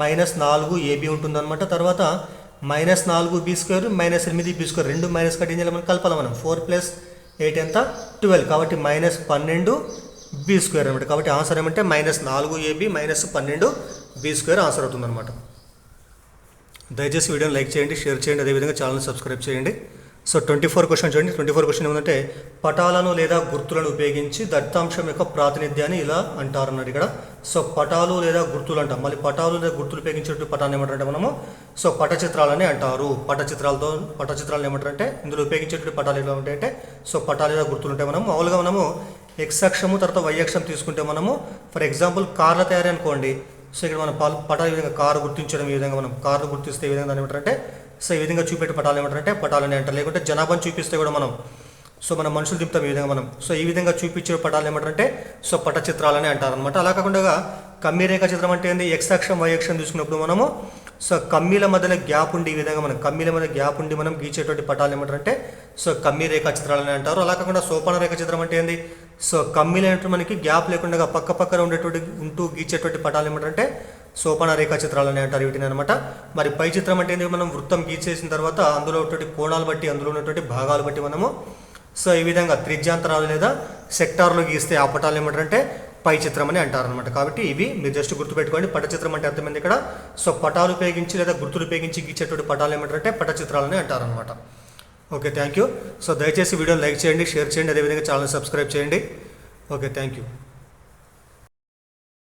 మైనస్ 4ab ఉంటుందన్నమాట. తర్వాత మైనస్ 4b² మైనస్ 8b² రెండు మైనస్ కట్ ఏం చేయాలి మనం కలపాలి. మనం 4 + 8 ఎంత 12 కాబట్టి మైనస్ 12b² అనమాట. కాబట్టి ఆన్సర్ ఏమంటే minus 4ab minus 12b² answer అవుతుందన్నమాట. దయచేసి వీడియోని లైక్ చేయండి, షేర్ చేయండి, అదేవిధంగా ఛానల్ని సబ్స్క్రైబ్ చేయండి. సో 24 క్వశ్చన్ చూడండి. 24 క్వశ్చన్ ఏమంటే పటాలను లేదా గుర్తులను ఉపయోగించి దత్తాంశం యొక్క ప్రాతినిధ్యాన్ని ఇలా అంటారన్నారు ఇక్కడ. సో పటాలు లేదా గుర్తులు అంటాం. మళ్ళీ పటాలు లేదా గుర్తులు ఉపయోగించేటువంటి పటాన్ని ఏమంటారంటే మనము సో పటచిత్రాలని అంటారు. పటచిత్రాలను ఏమంటారంటే ఇందులో ఉపయోగించేటువంటి పటాలు ఎలా ఉంటాయంటే సో పటాలు లేదా గుర్తులు ఉంటాయి. మనం మామూలుగా మనము ఎక్స్ అక్షము తర్వాత వై అక్షం తీసుకుంటే మనము ఫర్ ఎగ్జాంపుల్ కార్ల తయారీ అనుకోండి. సో ఇక్కడ మనం పటాలు ఈ విధంగా కారు గుర్తించడం, ఈ విధంగా మనం కార్లు గుర్తిస్తే ఈ విధంగా దాన్ని ఏమంటారంటే సో ఈ విధంగా చూపెట్టే పటాలు ఏమంటారంటే పటాలని అంటారు. లేకుంటే జనాభాను చూపిస్తే కూడా మనం సో మనం మనుషులు తిప్పుతాం ఈ విధంగా మనం సో ఈ విధంగా చూపించే పటాలు ఏమంటారంటే సో పటచిత్రాలని అంటారనమాట. అలా కాకుండా కమ్మీ రేఖా చిత్రం అంటే ఏంది ఎక్స్ అక్షం వై అక్షం తీసుకున్నప్పుడు మనము సో కమ్మీల మధ్యలో గ్యాప్ ఉండి ఈ విధంగా మనం కమ్మీల మధ్య గ్యాప్ ఉండి మనం గీచేటువంటి పటాలు ఏమంటారంటే సో కమ్మీ రేఖా చిత్రాలని అంటారు. అలా కాకుండా సోపాన రేఖా చిత్రం అంటే ఏంది సో కమ్మీలు అంటే మనకి గ్యాప్ లేకుండా పక్క పక్కన ఉండేటువంటి ఉంటూ గీచేటువంటి పటాలు ఏమంటారంటే సోపాన రేఖా చిత్రాలని అంటారు వీటిని అనమాట. మరి పై చిత్రం అంటే ఏంటి మనం వృత్తం గీచేసిన తర్వాత అందులో ఉన్నటువంటి కోణాలు బట్టి అందులో ఉన్నటువంటి భాగాలు బట్టి మనము సో ఈ విధంగా త్రిజ్యాంతరాలు లేదా సెక్టార్లు గీస్తే ఆ పటాలు ఏమంటారంటే పై చిత్రం అని అంటారు అనమాట. కాబట్టి ఇవి మీరు జస్ట్ గుర్తుపెట్టుకోండి. పటచిత్రం అంటే అర్థమైంది ఇక్కడ సో పటాలు ఉపయోగించి లేదా గుర్తులు ఉపయోగించి గీచేటువంటి పటాలు ఏమంటారంటే పటచిత్రాలని అంటారు అనమాట. Okay, thank you. సో దయచేసి వీడియోని లైక్ చేయండి, షేర్ చేయండి, అదేవిధంగా ఛానల్ సబ్స్క్రైబ్ చేయండి. Okay, thank you.